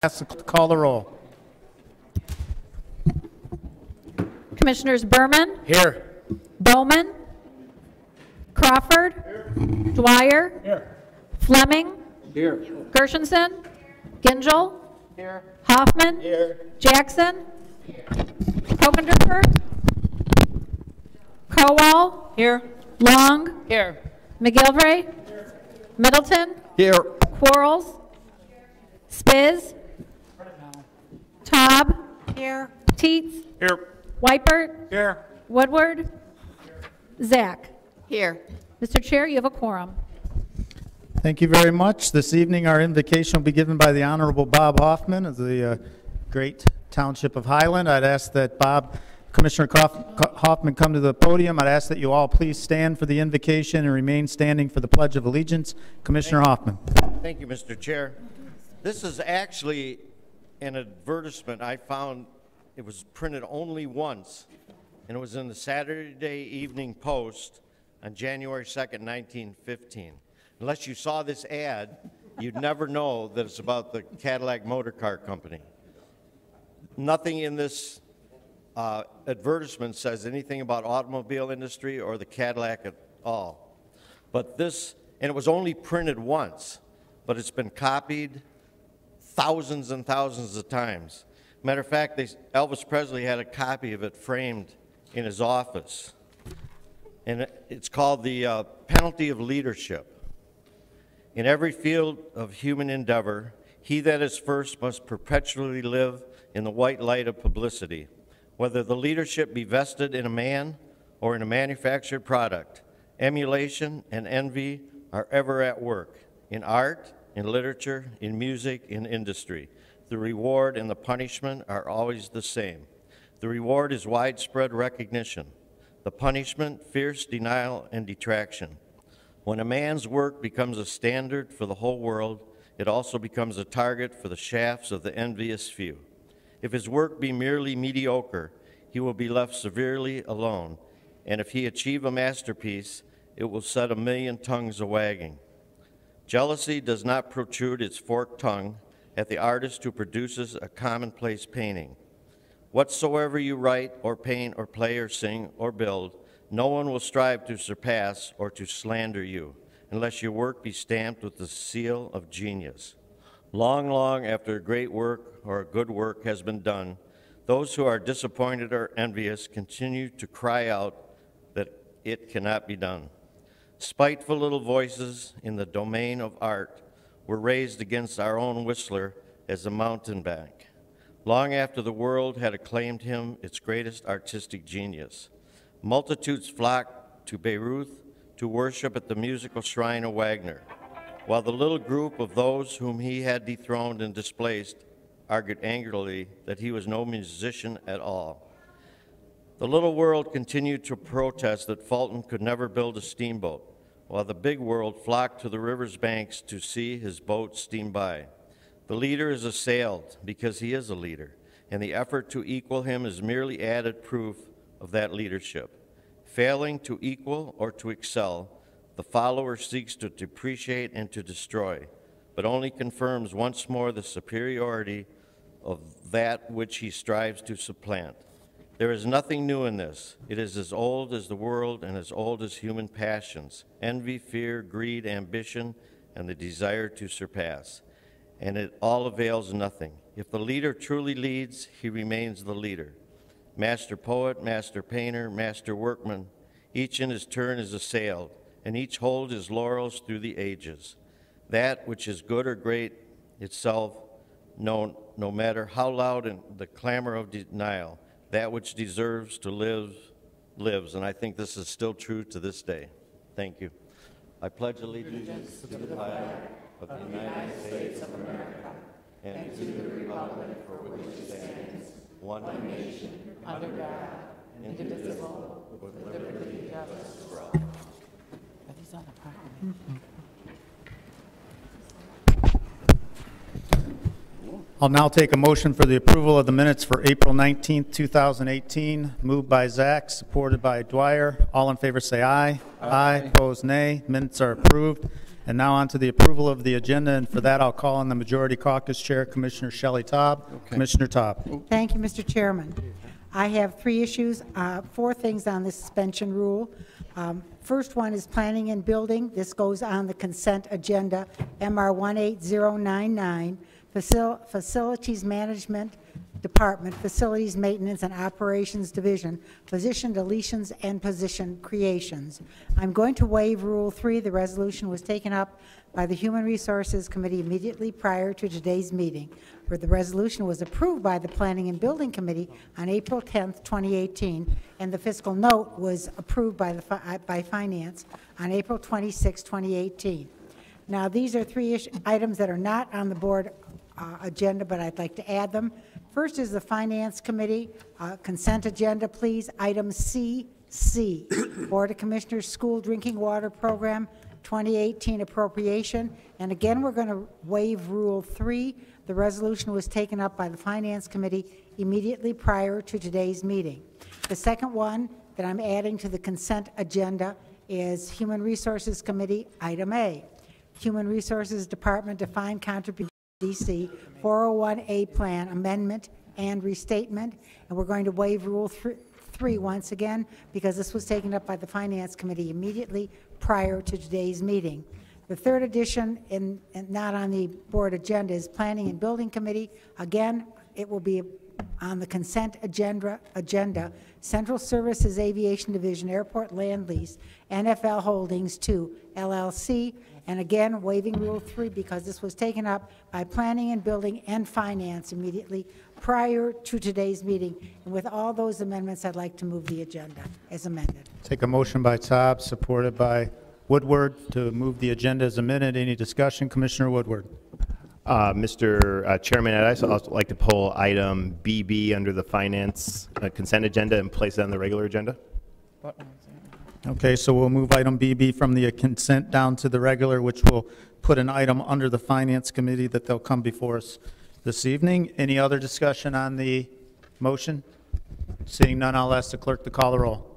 Ask to call the roll. Commissioners Berman, Here. Bowman, Crawford, Dwyer, Here. Fleming, Here. Gershenson, Gingell, Here. Hoffman, Here. Jackson, Kokendorfer, Kowal, Here. Long, Here. McGilvray, Middleton, Here. Quarles, Spiz, Taub, Here. Teets, Here. Weipert, Here. Woodward, Zach. Here. Mr. Chair, you have a quorum. Thank you very much. This evening, our invocation will be given by the Honorable Bob Hoffman of the great Township of Highland. I'd ask that Commissioner Hoffman come to the podium. I'd ask that you all please stand for the invocation and remain standing for the Pledge of Allegiance. Commissioner Hoffman. Thank you, Mr. Chair. This is actually an advertisement I found. It was printed only once, and it was in the Saturday Evening Post on January 2nd, 1915. Unless you saw this ad, you'd never know that it's about the Cadillac Motor Car Company. Nothing in this advertisement says anything about automobile industry or the Cadillac at all. But this, and it was only printed once, but it's been copied thousands and thousands of times. Matter of fact, Elvis Presley had a copy of it framed in his office. And it's called The Penalty of Leadership. In every field of human endeavor, he that is first must perpetually live in the white light of publicity. Whether the leadership be vested in a man or in a manufactured product, emulation and envy are ever at work, in art, in literature, in music, in industry. The reward and the punishment are always the same. The reward is widespread recognition. The punishment, fierce denial and detraction. When a man's work becomes a standard for the whole world, it also becomes a target for the shafts of the envious few. If his work be merely mediocre, he will be left severely alone, and if he achieve a masterpiece, it will set 1,000,000 tongues a-wagging. Jealousy does not protrude its forked tongue at the artist who produces a commonplace painting. Whatsoever you write or paint or play or sing or build, no one will strive to surpass or to slander you, unless your work be stamped with the seal of genius. Long, long after a great work or a good work has been done, those who are disappointed or envious continue to cry out that it cannot be done. Spiteful little voices in the domain of art were raised against our own Whistler as a mountebank, long after the world had acclaimed him its greatest artistic genius. Multitudes flocked to Bayreuth to worship at the musical shrine of Wagner, while the little group of those whom he had dethroned and displaced argued angrily that he was no musician at all. The little world continued to protest that Fulton could never build a steamboat, while the big world flocked to the river's banks to see his boat steam by. The leader is assailed because he is a leader, and the effort to equal him is merely added proof of that leadership. Failing to equal or to excel, the follower seeks to depreciate and to destroy, but only confirms once more the superiority of that which he strives to supplant. There is nothing new in this. It is as old as the world and as old as human passions, envy, fear, greed, ambition, and the desire to surpass. And it all avails nothing. If the leader truly leads, he remains the leader. Master poet, master painter, master workman, each in his turn is assailed, and each holds his laurels through the ages. That which is good or great itself, no matter how loud in the clamor of denial, that which deserves to live, lives. And I think this is still true to this day. Thank you. I pledge allegiance to the flag of the United States of America and to the republic for which it stands, one nation, under God, indivisible, with liberty and justice for all. I'll now take a motion for the approval of the minutes for April 19th, 2018. Moved by Zach, supported by Dwyer. All in favor say aye. Aye. Opposed, nay. Minutes are approved. And now on to the approval of the agenda, and for that, I'll call on the Majority Caucus Chair, Commissioner Shelley Taub. Commissioner Taub. Thank you, Mr. Chairman. I have 3 issues, 4 things on the suspension rule. First one is planning and building. This goes on the consent agenda, MR 18099, Facilities Management Department, Facilities Maintenance and Operations Division, position deletions and position creations. I'm going to waive Rule 3. The resolution was taken up by the Human Resources Committee immediately prior to today's meeting, where the resolution was approved by the Planning and Building Committee on April 10th, 2018, and the fiscal note was approved by Finance on April 26, 2018. Now, these are 3 items that are not on the board agenda, but I'd like to add them. First is the Finance Committee consent agenda, please. Item CC, Board of Commissioners School Drinking Water Program 2018 appropriation. And again, we're going to waive Rule 3. The resolution was taken up by the Finance Committee immediately prior to today's meeting. The second one that I'm adding to the consent agenda is Human Resources Committee, item A. Human Resources Department defined contribution DC 401A plan amendment and restatement, and we're going to waive Rule 3 once again because this was taken up by the Finance Committee immediately prior to today's meeting. The third addition, and not on the board agenda, is Planning and Building Committee. Again, it will be on the consent agenda, Central Services Aviation Division Airport Land Lease, NFL Holdings 2, LLC, and again, waiving Rule 3 because this was taken up by Planning and Building and Finance immediately prior to today's meeting. And with all those amendments, I'd like to move the agenda as amended. Take a motion by Taub, supported by Woodward, to move the agenda as amended. Any discussion? Commissioner Woodward. Mr. Chairman, I'd also like to pull item BB under the Finance consent agenda and place it on the regular agenda. Okay, so we'll move item BB from the consent down to the regular, which will put an item under the Finance Committee that they'll come before us this evening. Any other discussion on the motion? Seeing none, I'll ask the clerk to call the roll.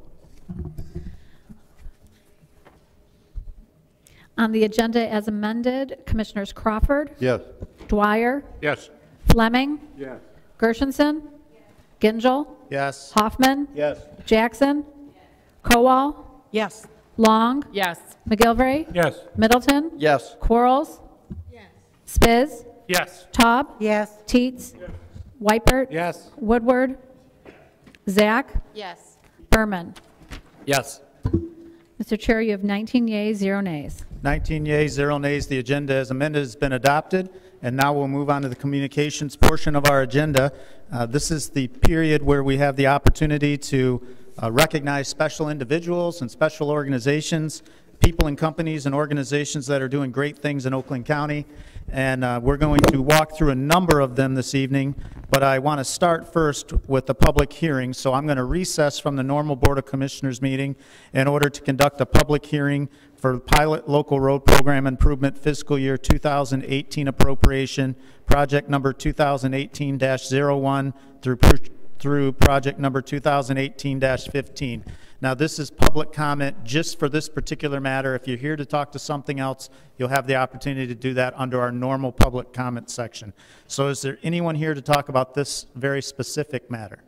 On the agenda as amended, Commissioners Crawford. Yes. Dwyer. Yes. Fleming. Yes. Gershenson. Gingell. Yes. Hoffman. Yes. Jackson. Kowal. Yes. Long. Yes. McGilvray. Yes. Middleton. Yes. Quarles. Spiz. Yes. Taub. Yes. Teets. Weipert. Yes. Woodward. Zach. Yes. Berman. Yes. Mr. Chair, you have 19 yeas, 0 nays. 19 yeas, 0 nays. The agenda as amended has been adopted. And now we'll move on to the communications portion of our agenda. This is the period where we have the opportunity to recognize special individuals and special organizations, people and companies and organizations that are doing great things in Oakland County. And we're going to walk through a number of them this evening, but I want to start first with the public hearing. So I'm going to recess from the normal Board of Commissioners meeting in order to conduct a public hearing for Pilot Local Road Program Improvement Fiscal Year 2018 Appropriation, Project Number 2018-01 through Project Number 2018-15. Now, this is public comment just for this particular matter. If you're here to talk to something else, you'll have the opportunity to do that under our normal public comment section. So is there anyone here to talk about this very specific matter?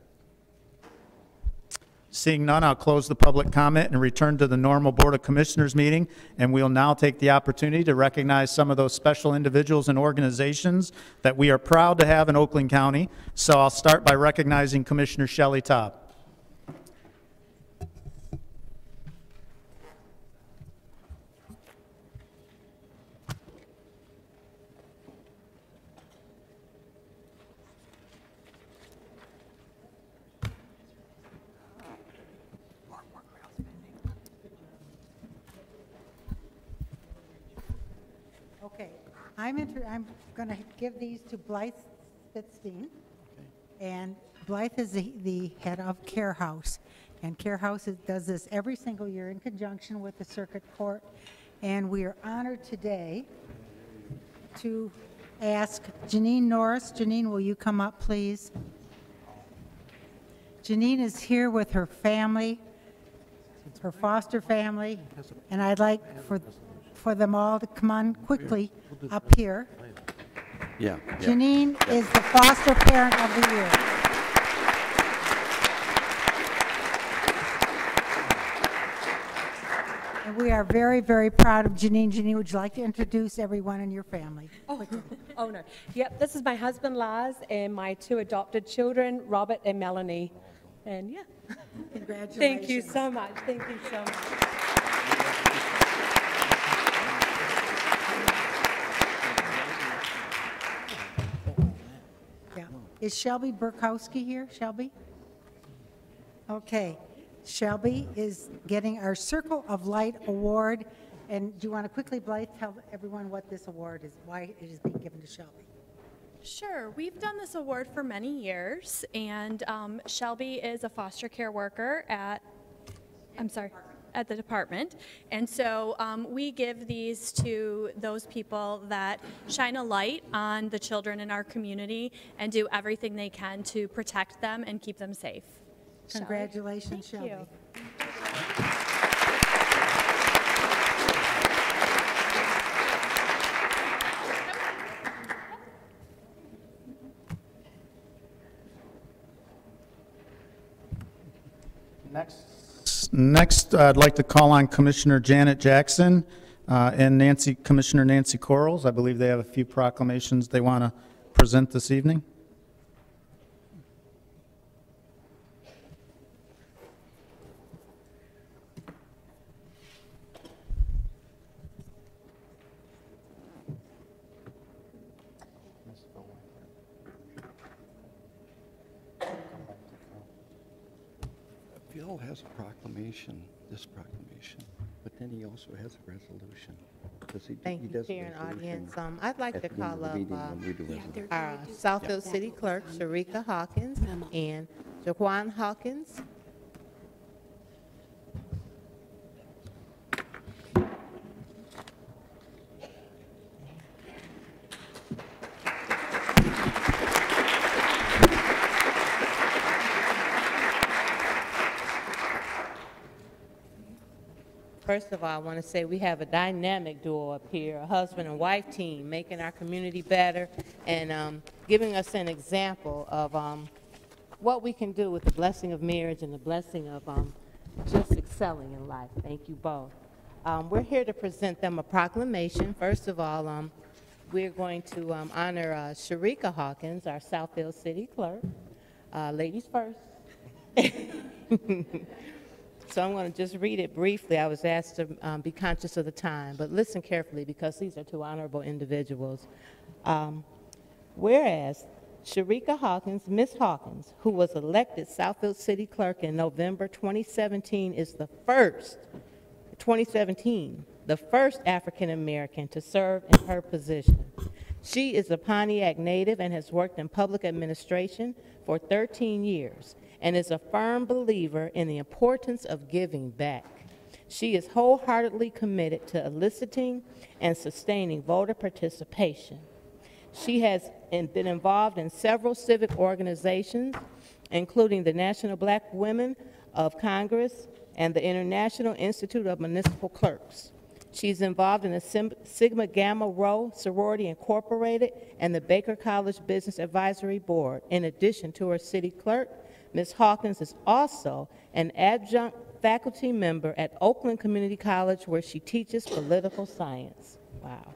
Seeing none, I'll close the public comment and return to the normal Board of Commissioners meeting, and we'll now take the opportunity to recognize some of those special individuals and organizations that we are proud to have in Oakland County. So I'll start by recognizing Commissioner Shelley Taub. Okay. I'm going to give these to Blythe Spitzstein. And Blythe is the head of Care House. And Care House does this every single year in conjunction with the Circuit Court. And we are honored today to ask Janine Norris. Janine, will you come up, please? Janine is here with her family, her foster family, and I'd like for them all to come on quickly up here. Yeah. Janine is the foster parent of the year. And we are very, very proud of Janine. Janine, would you like to introduce everyone in your family? Quickly. Oh, no. Yep, this is my husband, Lars, and my 2 adopted children, Robert and Melanie. And yeah. Congratulations. Thank you so much. Thank you so much. Yeah. Is Shelby Burkowski here? Shelby? Okay. Shelby is getting our Circle of Light Award. And do you want to quickly, Blythe, tell everyone what this award is, why it is being given to Shelby? Sure. We've done this award for many years, and Shelby is a foster care worker at the department. And so we give these to those people that shine a light on the children in our community and do everything they can to protect them and keep them safe. Congratulations, Thank Shelby. you. Next, I'd like to call on Commissioner Janet Jackson and Commissioner Nancy Corals. I believe they have a few proclamations they want to present this evening. Phil has a proclamation, this proclamation, but then he also has a resolution. Thank you, Chair and audience. I'd like to call up up our Southfield City Clerk, Sharika Hawkins, and Jaquan Hawkins. First of all, I want to say we have a dynamic duo up here, a husband and wife team, making our community better and giving us an example of what we can do with the blessing of marriage and the blessing of just excelling in life. Thank you both. We're here to present them a proclamation. First of all, we're going to honor Sharika Hawkins, our Southfield City Clerk. Ladies first. So I'm going to just read it briefly. I was asked to be conscious of the time, but listen carefully because these are 2 honorable individuals. Whereas Sharika Hawkins, Ms. Hawkins, who was elected Southfield City Clerk in November 2017, is the first African American to serve in her position. She is a Pontiac native and has worked in public administration for 13 years. And is a firm believer in the importance of giving back. She is wholeheartedly committed to eliciting and sustaining voter participation. She has been involved in several civic organizations, including the National Black Women of Congress and the International Institute of Municipal Clerks. She's involved in the Sigma Gamma Rho Sorority Incorporated and the Baker College Business Advisory Board, in addition to her city clerk. Ms. Hawkins is also an adjunct faculty member at Oakland Community College, where she teaches political science. Wow.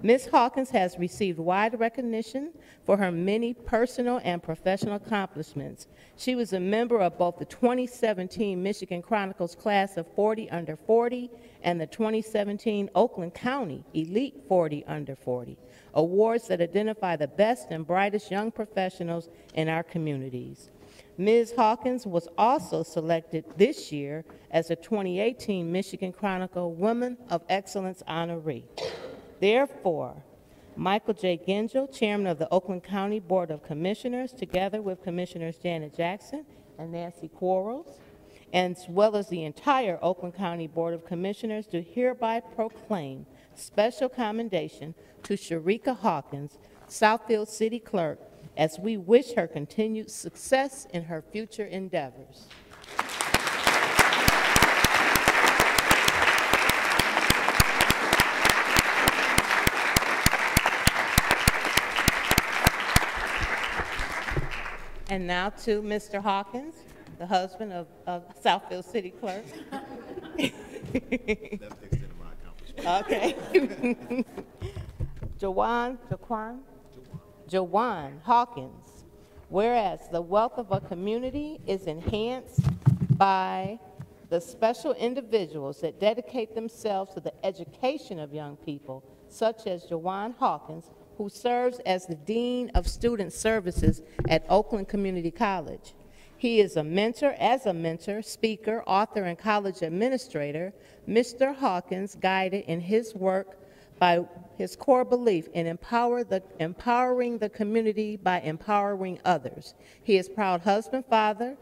Ms. Hawkins has received wide recognition for her many personal and professional accomplishments. She was a member of both the 2017 Michigan Chronicles Class of 40 Under 40 and the 2017 Oakland County Elite 40 Under 40, awards that identify the best and brightest young professionals in our communities. Ms. Hawkins was also selected this year as a 2018 Michigan Chronicle Woman of Excellence honoree. Therefore, Michael J. Gingell, Chairman of the Oakland County Board of Commissioners, together with Commissioners Janet Jackson and Nancy Quarles, as well as the entire Oakland County Board of Commissioners, do hereby proclaim special commendation to Sharika Hawkins, Southfield City Clerk, as we wish her continued success in her future endeavors. And now to Mr. Hawkins, the husband of Southfield City Clerk. Okay. Jawan Hawkins. Whereas the wealth of a community is enhanced by the special individuals that dedicate themselves to the education of young people, such as Jawan Hawkins, who serves as the Dean of Student Services at Oakland Community College. He is a mentor, speaker, author, and college administrator. Mr. Hawkins guided in his work by his core belief in empowering the community by empowering others. He is proud husband, father,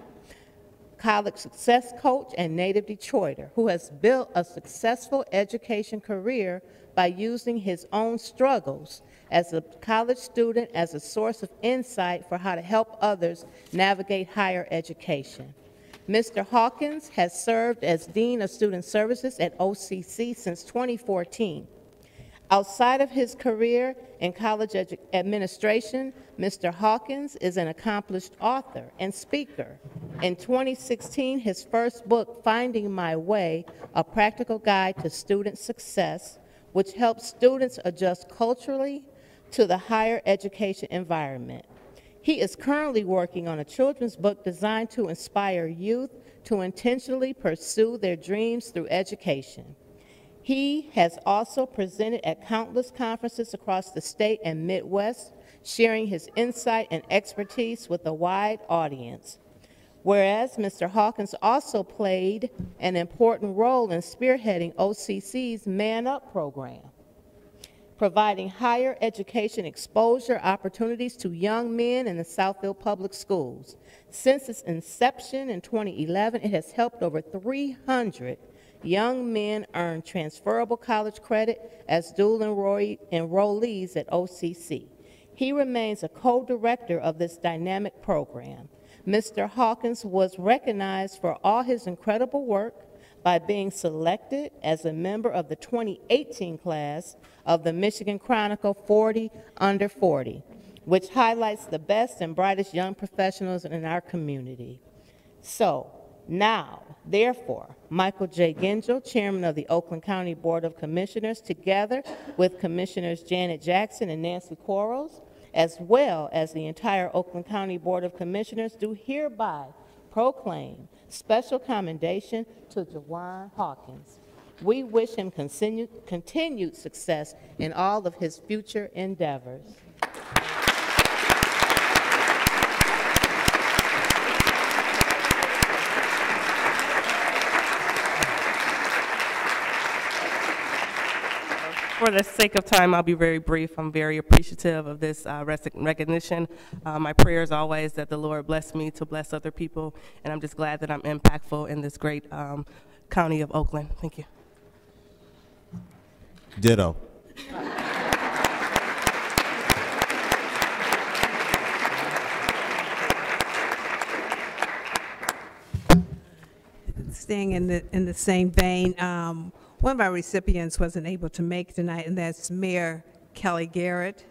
college success coach, and native Detroiter who has built a successful education career by using his own struggles as a college student as a source of insight for how to help others navigate higher education. Mr. Hawkins has served as Dean of Student Services at OCC since 2014. Outside of his career in college administration, Mr. Hawkins is an accomplished author and speaker. In 2016, his first book, Finding My Way, A Practical Guide to Student Success, which helps students adjust culturally to the higher education environment. He is currently working on a children's book designed to inspire youth to intentionally pursue their dreams through education. He has also presented at countless conferences across the state and Midwest, sharing his insight and expertise with a wide audience. Whereas Mr. Hawkins also played an important role in spearheading OCC's Man Up program, providing higher education exposure opportunities to young men in the Southfield Public Schools. Since its inception in 2011, it has helped over 300 young men earn transferable college credit as dual enrollees at OCC. He remains a co-director of this dynamic program. Mr. Hawkins was recognized for all his incredible work by being selected as a member of the 2018 class of the Michigan Chronicle 40 Under 40, which highlights the best and brightest young professionals in our community. So, now, therefore, Michael J. Gingell, Chairman of the Oakland County Board of Commissioners, together with Commissioners Janet Jackson and Nancy Quarles, as well as the entire Oakland County Board of Commissioners, do hereby proclaim special commendation to Jawan Hawkins. We wish him continued success in all of his future endeavors. For the sake of time, I'll be very brief. I'm very appreciative of this recognition. My prayer is always that the Lord bless me to bless other people, and I'm just glad that I'm impactful in this great county of Oakland. Thank you. Ditto. Staying in the same vein, one of our recipients wasn't able to make tonight, and that's Mayor Kelly Garrett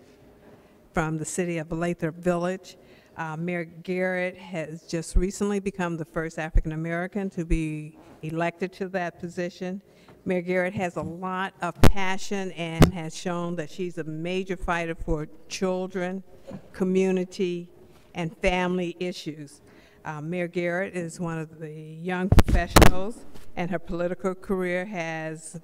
from the city of Lathrop Village. Mayor Garrett has just recently become the first African American to be elected to that position. Mayor Garrett has a lot of passion and has shown that she's a major fighter for children, community, and family issues. Mayor Garrett is one of the young professionals, and her political career has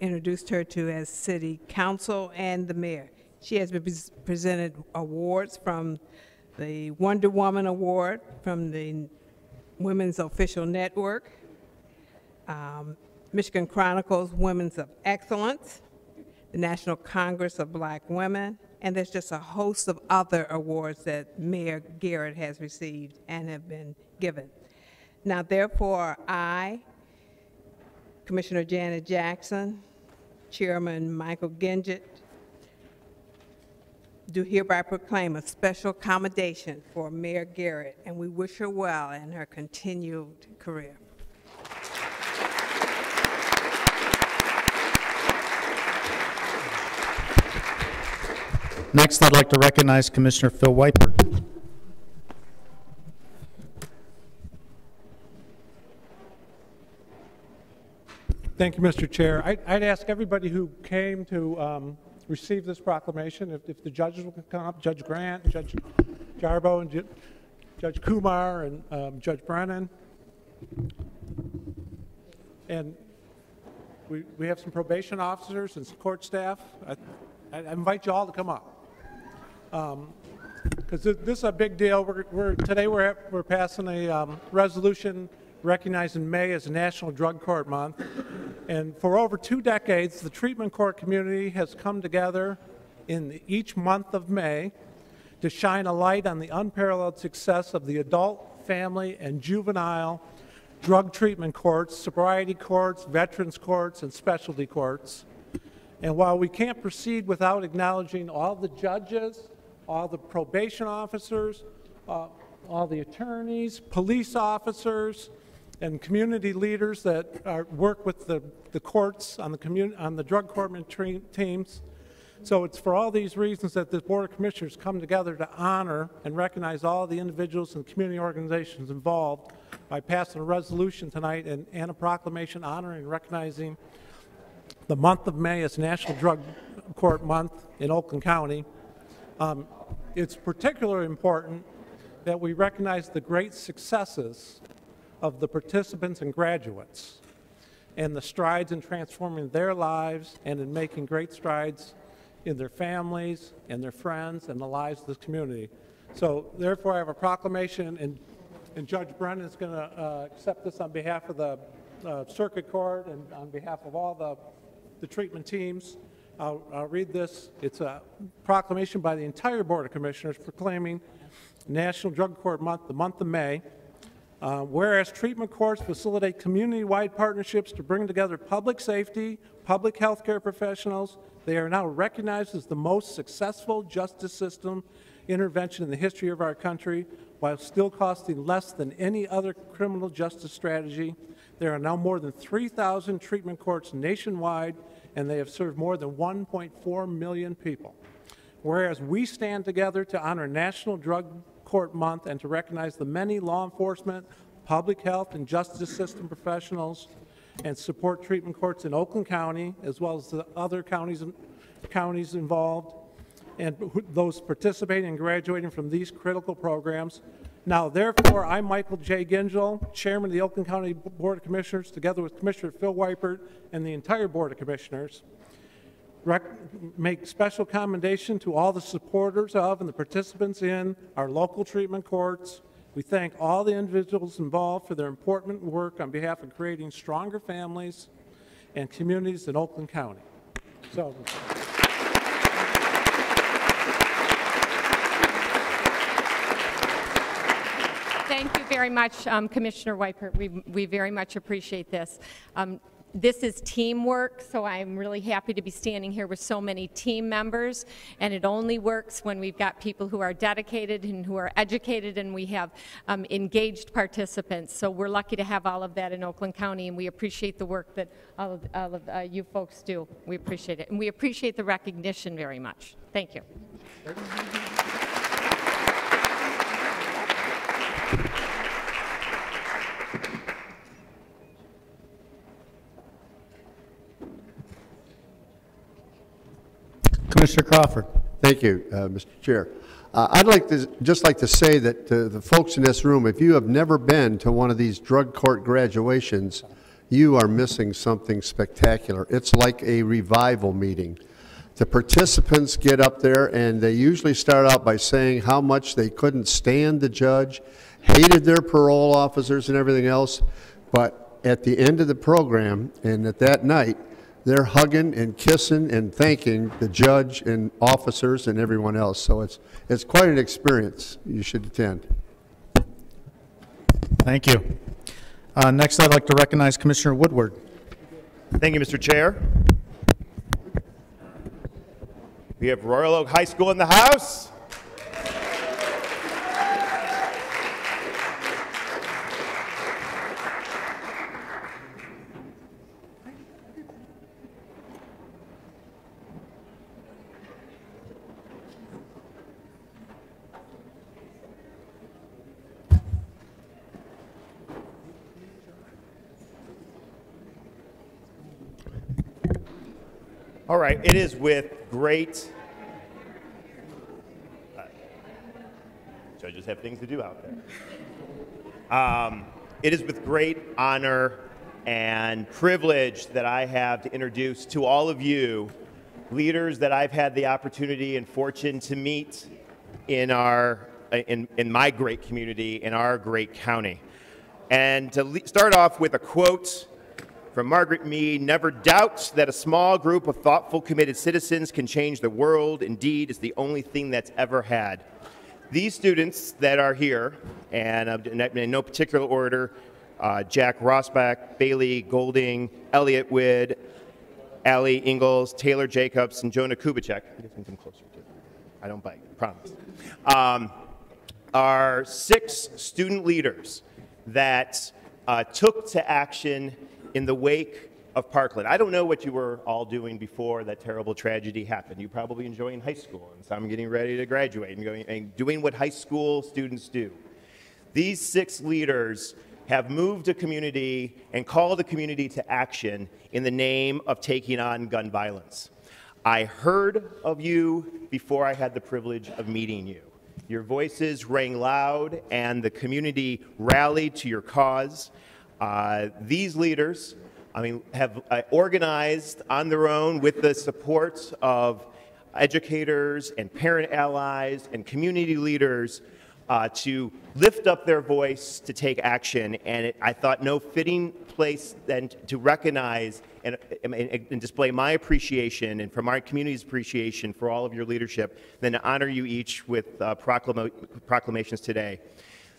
introduced her to as city council and the mayor. She has been presented awards from the Wonder Woman Award from the Women's Official Network, Michigan Chronicles Women's of Excellence, the National Congress of Black Women, and there's just a host of other awards that Mayor Garrett has received and have been given. Now, therefore, I, Commissioner Janet Jackson, Chairman Michael Gingell, do hereby proclaim a special commendation for Mayor Garrett, and we wish her well in her continued career. Next, I'd like to recognize Commissioner Phil Weipert. Thank you, Mr. Chair. I'd ask everybody who came to receive this proclamation, if the judges will come up, Judge Grant, Judge Jarbo, and Judge Kumar, and Judge Brennan. And we have some probation officers and some court staff. I invite you all to come up. Because this is a big deal. Today we're passing a resolution recognizing May as National Drug Court Month. And for over 2 decades, the treatment court community has come together in each month of May to shine a light on the unparalleled success of the adult, family, and juvenile drug treatment courts, sobriety courts, veterans courts, and specialty courts. And while we can't proceed without acknowledging all the judges, all the probation officers, all the attorneys, police officers, and community leaders that work with the courts on the drug court teams. So it's for all these reasons that the Board of Commissioners come together to honor and recognize all the individuals and community organizations involved by passing a resolution tonight and a proclamation honoring and recognizing the month of May as National Drug Court Month in Oakland County. It's particularly important that we recognize the great successes of the participants and graduates and the strides in transforming their lives and in making great strides in their families and their friends and the lives of the community. So therefore I have a proclamation, and Judge Brennan is going to accept this on behalf of the Circuit Court and on behalf of all the treatment teams. I'll read this. It's a proclamation by the entire Board of Commissioners proclaiming National Drug Court Month, the month of May. Whereas treatment courts facilitate community-wide partnerships to bring together public safety, public health care professionals, they are now recognized as the most successful justice system intervention in the history of our country, while still costing less than any other criminal justice strategy. There are now more than 3,000 treatment courts nationwide, and they have served more than 1.4 million people. Whereas we stand together to honor National Drug Court Month and to recognize the many law enforcement, public health, and justice system professionals and support treatment courts in Oakland County, as well as the other counties involved, and those participating and graduating from these critical programs. Now, therefore, I, Michael J. Gingell, Chairman of the Oakland County Board of Commissioners, together with Commissioner Phil Weipert and the entire Board of Commissioners, make special commendation to all the supporters of and the participants in our local treatment courts. We thank all the individuals involved for their important work on behalf of creating stronger families and communities in Oakland County. So. Thank you very much, Commissioner Weipert. We very much appreciate this. This is teamwork, so I'm really happy to be standing here with so many team members, and it only works when we've got people who are dedicated and who are educated, and we have engaged participants. So we're lucky to have all of that in Oakland County, and we appreciate the work that all of you folks do. We appreciate it, and we appreciate the recognition very much. Thank you. Commissioner Crawford. Thank you, Mr. Chair. I'd like to say that the folks in this room, if you have never been to one of these drug court graduations, you are missing something spectacular. It's like a revival meeting. The participants get up there and they usually start out by saying how much they couldn't stand the judge, hated their parole officers and everything else, but at the end of the program and at that night, they're hugging and kissing and thanking the judge and officers and everyone else. So it's quite an experience. You should attend. Thank you. Next, I'd like to recognize Commissioner Woodward. Thank you, Mr. Chair. We have Royal Oak High School in the house. All right, it is with great... judges have things to do out there. It is with great honor and privilege that I have to introduce to all of you leaders that I've had the opportunity and fortune to meet in my great community, in our great county. And to start off with a quote from Margaret Mead: "Never doubt that a small group of thoughtful, committed citizens can change the world. Indeed, it's the only thing that's ever had." These students that are here, and in no particular order, Jack Rosbach, Bailey Golding, Elliot Wood, Allie Ingalls, Taylor Jacobs, and Jonah Kubicek. You can come closer to it. I don't bite, promise. Are 6 student leaders that took to action in the wake of Parkland. I don't know what you were all doing before that terrible tragedy happened. You probably enjoying high school, and some getting ready to graduate and doing what high school students do. These 6 leaders have moved a community and called the community to action in the name of taking on gun violence. I heard of you before I had the privilege of meeting you. Your voices rang loud, and the community rallied to your cause. These leaders, have organized on their own with the support of educators and parent allies and community leaders to lift up their voice to take action. And I thought no fitting place than to recognize and display my appreciation and from our community's appreciation for all of your leadership than to honor you each with proclamations today.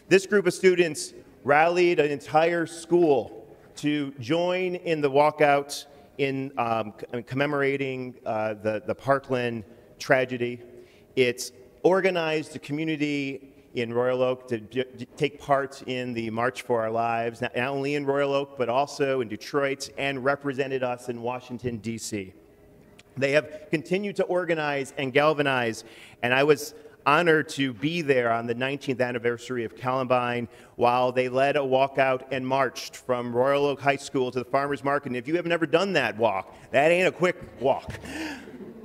This group of students rallied an entire school to join in the walkout in commemorating the Parkland tragedy. It's organized the community in Royal Oak to take part in the March for Our Lives, not only in Royal Oak, but also in Detroit, and represented us in Washington, D.C. They have continued to organize and galvanize, and I was honored to be there on the 19th anniversary of Columbine while they led a walkout and marched from Royal Oak High School to the Farmers Market. And if you have never done that walk, that ain't a quick walk.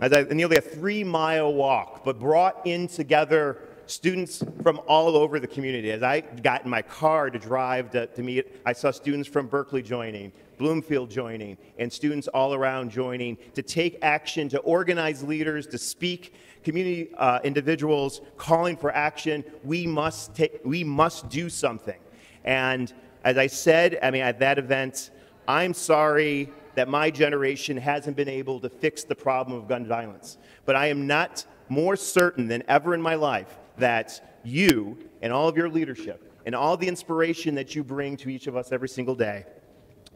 Nearly a 3-mile walk, but brought in together students from all over the community. As I got in my car to drive to meet, I saw students from Berkeley joining, Bloomfield joining, and students all around joining to take action, to organize leaders, to speak, community individuals calling for action. We must do something. And as I said, at that event, I'm sorry that my generation hasn't been able to fix the problem of gun violence. But I am not more certain than ever in my life that you and all of your leadership and all the inspiration that you bring to each of us every single day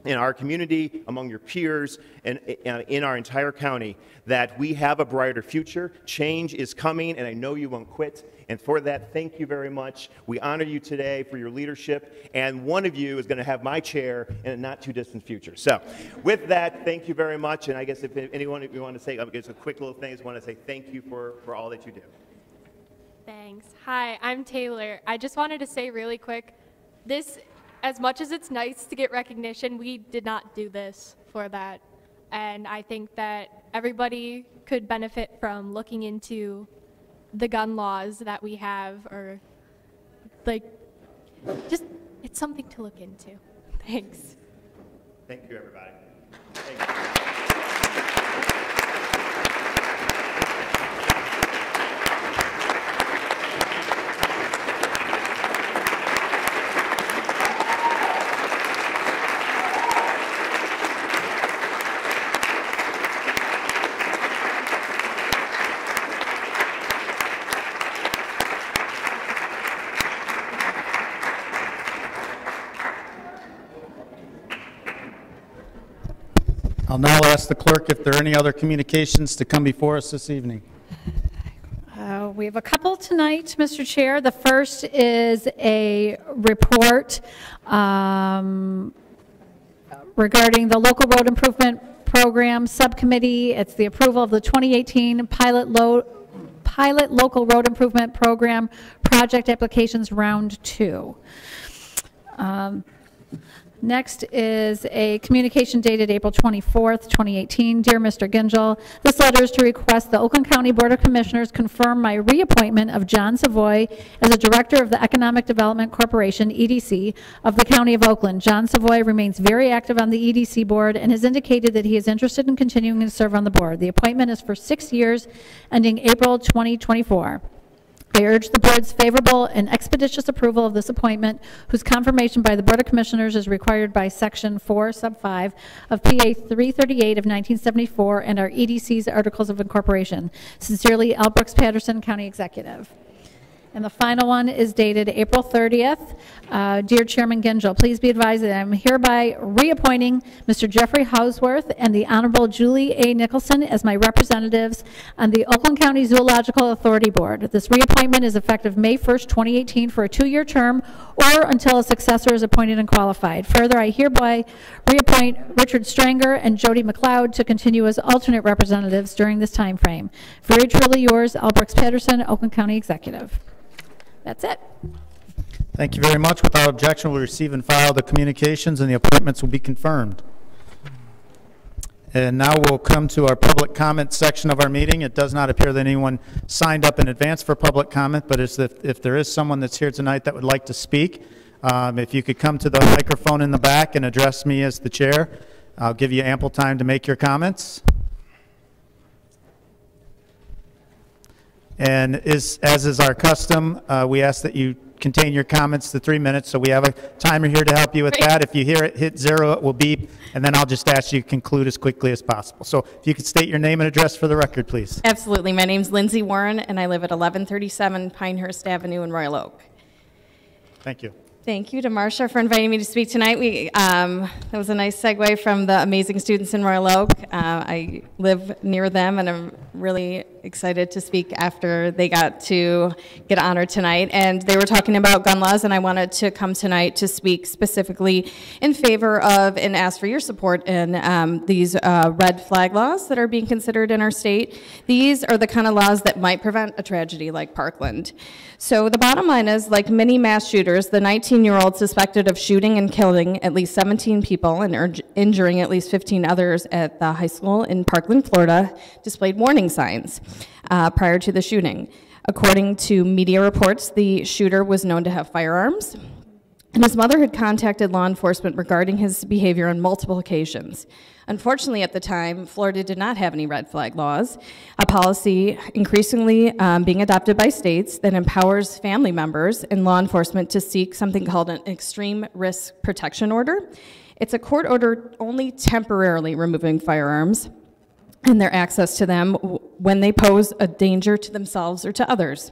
in our community, among your peers, and in our entire county, that we have a brighter future. Change is coming, and I know you won't quit. And for that, thank you very much. We honor you today for your leadership, and one of you is going to have my chair in a not-too-distant future. So with that, thank you very much. And I guess if anyone you want to say, just a quick little thing, I just want to say thank you for all that you do. Thanks. Hi, I'm Taylor. I just wanted to say really quick, as much as it's nice to get recognition, we did not do this for that. And I think that everybody could benefit from looking into the gun laws that we have, or it's something to look into. Thanks. Thank you, everybody. Thank you. I'll now ask the clerk if there are any other communications to come before us this evening. We have a couple tonight, Mr. Chair. The first is a report regarding the Local Road Improvement Program Subcommittee. It's the approval of the 2018 Pilot Local Road Improvement Program Project Applications Round 2. Next is a communication dated April 24th, 2018. Dear Mr. Gingell, this letter is to request the Oakland County Board of Commissioners confirm my reappointment of John Savoy as a Director of the Economic Development Corporation, EDC, of the County of Oakland. John Savoy remains very active on the EDC board and has indicated that he is interested in continuing to serve on the board. The appointment is for 6 years, ending April 2024. I urge the board's favorable and expeditious approval of this appointment, whose confirmation by the Board of Commissioners is required by Section 4, Sub 5 of PA 338 of 1974 and our EDC's Articles of Incorporation. Sincerely, L. Brooks Patterson, County Executive. And the final one is dated April 30th. Dear Chairman Gingell, please be advised that I'm hereby reappointing Mr. Jeffrey Hausworth and the Honorable Julie A. Nicholson as my representatives on the Oakland County Zoological Authority Board. This reappointment is effective May 1st, 2018 for a 2-year term or until a successor is appointed and qualified. Further, I hereby reappoint Richard Stranger and Jody McLeod to continue as alternate representatives during this time frame. Very truly yours, L. Brooks Patterson, Oakland County Executive. That's it. Thank you very much. Without objection, we'll receive and file the communications, and the appointments will be confirmed. And now we'll come to our public comment section of our meeting. It does not appear that anyone signed up in advance for public comment, but if there is someone that's here tonight that would like to speak, if you could come to the microphone in the back and address me as the chair, I'll give you ample time to make your comments. And as is our custom, we ask that you contain your comments to 3 minutes, so we have a timer here to help you with that. If you hear it hit 0, it will beep, and then I'll just ask you to conclude as quickly as possible. So if you could state your name and address for the record, please. Absolutely. My name's Lindsay Warren, and I live at 1137 Pinehurst Avenue in Royal Oak. Thank you. Thank you to Marcia for inviting me to speak tonight. That was a nice segue from the amazing students in Royal Oak. I live near them, and I'm really excited to speak after they got to get honored tonight. And they were talking about gun laws, and I wanted to come tonight to speak specifically in favor of and ask for your support in these red flag laws that are being considered in our state. These are the kind of laws that might prevent a tragedy like Parkland. So the bottom line is, like many mass shooters, the 19-year-old suspected of shooting and killing at least 17 people and injuring at least 15 others at the high school in Parkland, Florida, displayed warning signs prior to the shooting. According to media reports, the shooter was known to have firearms, and his mother had contacted law enforcement regarding his behavior on multiple occasions. Unfortunately, at the time, Florida did not have any red flag laws, a policy increasingly being adopted by states that empowers family members and law enforcement to seek something called an extreme risk protection order. It's a court order only temporarily removing firearms and their access to them when they pose a danger to themselves or to others.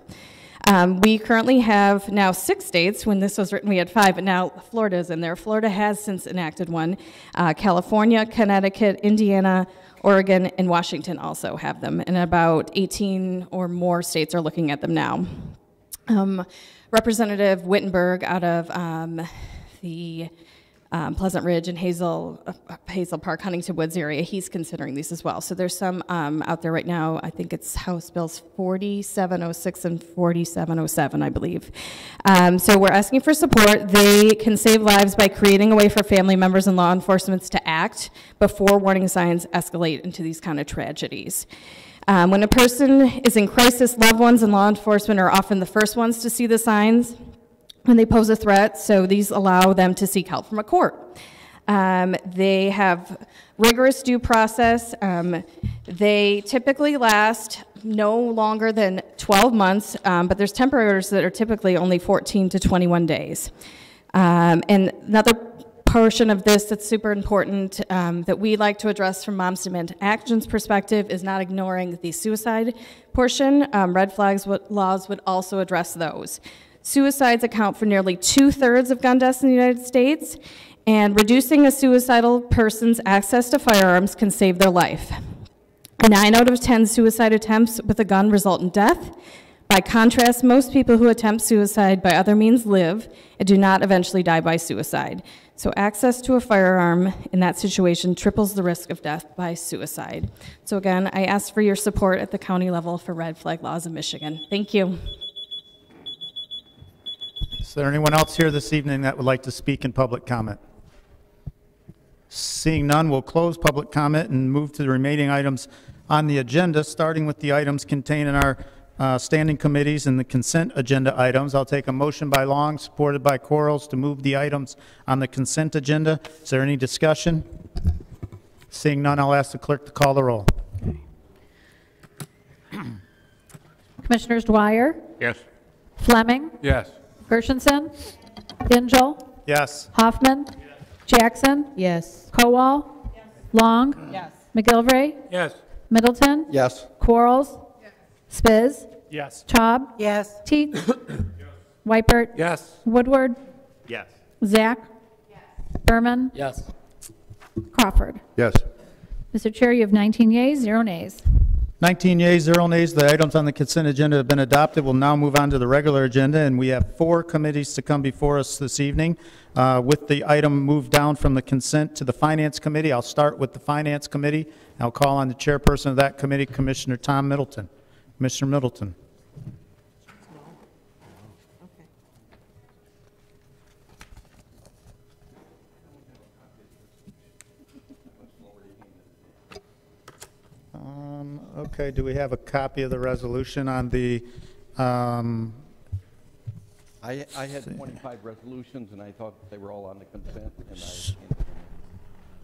We currently have now 6 states. When this was written, we had 5, but now Florida is in there. Florida has since enacted one. California, Connecticut, Indiana, Oregon, and Washington also have them, and about 18 or more states are looking at them now. Representative Wittenberg out of the Pleasant Ridge and Hazel Park, Huntington Woods area, he's considering these as well. So there's some out there right now. I think it's House Bills 4706 and 4707, I believe. So we're asking for support. They can save lives by creating a way for family members and law enforcement to act before warning signs escalate into these kind of tragedies. When a person is in crisis, loved ones and law enforcement are often the first ones to see the signs when they pose a threat, so these allow them to seek help from a court. They have rigorous due process. They typically last no longer than 12 months, but there's temporary orders that are typically only 14 to 21 days. And another portion of this that's super important that we like to address from Moms Demand Action's perspective is not ignoring the suicide portion. Red flags laws would also address those. Suicides account for nearly 2/3 of gun deaths in the United States, and reducing a suicidal person's access to firearms can save their life. 9 out of 10 suicide attempts with a gun result in death. By contrast, most people who attempt suicide by other means live and do not eventually die by suicide. So access to a firearm in that situation triples the risk of death by suicide. So again, I ask for your support at the county level for red flag laws in Michigan. Thank you. Is there anyone else here this evening that would like to speak in public comment? Seeing none, we'll close public comment and move to the remaining items on the agenda, starting with the items contained in our standing committees and the consent agenda items. I'll take a motion by Long, supported by Quarles, to move the items on the consent agenda. Is there any discussion? Seeing none, I'll ask the clerk to call the roll. Commissioners Dwyer, Yes. Fleming, Yes. Gershenson, Gingell, Yes. Hoffman, Jackson, Yes. Kowal, Long, McGilvray, Yes. Middleton, Yes. Quarles, Spiz, Yes. Taub, Yes. Teets, Weipert, Yes. Woodward, Yes. Zach, Berman, Yes. Crawford. Yes. Mr. Chair, you have 19 yeas, 0 nays. 19 yeas, 0 nays. The items on the consent agenda have been adopted. We'll now move on to the regular agenda, and we have 4 committees to come before us this evening. With the item moved down from the consent to the Finance Committee, I'll start with the Finance Committee. I'll call on the chairperson of that committee, Commissioner Tom Middleton. Commissioner Middleton. Okay, do we have a copy of the resolution on the, I had 25 resolutions, and I thought they were all on the consent, and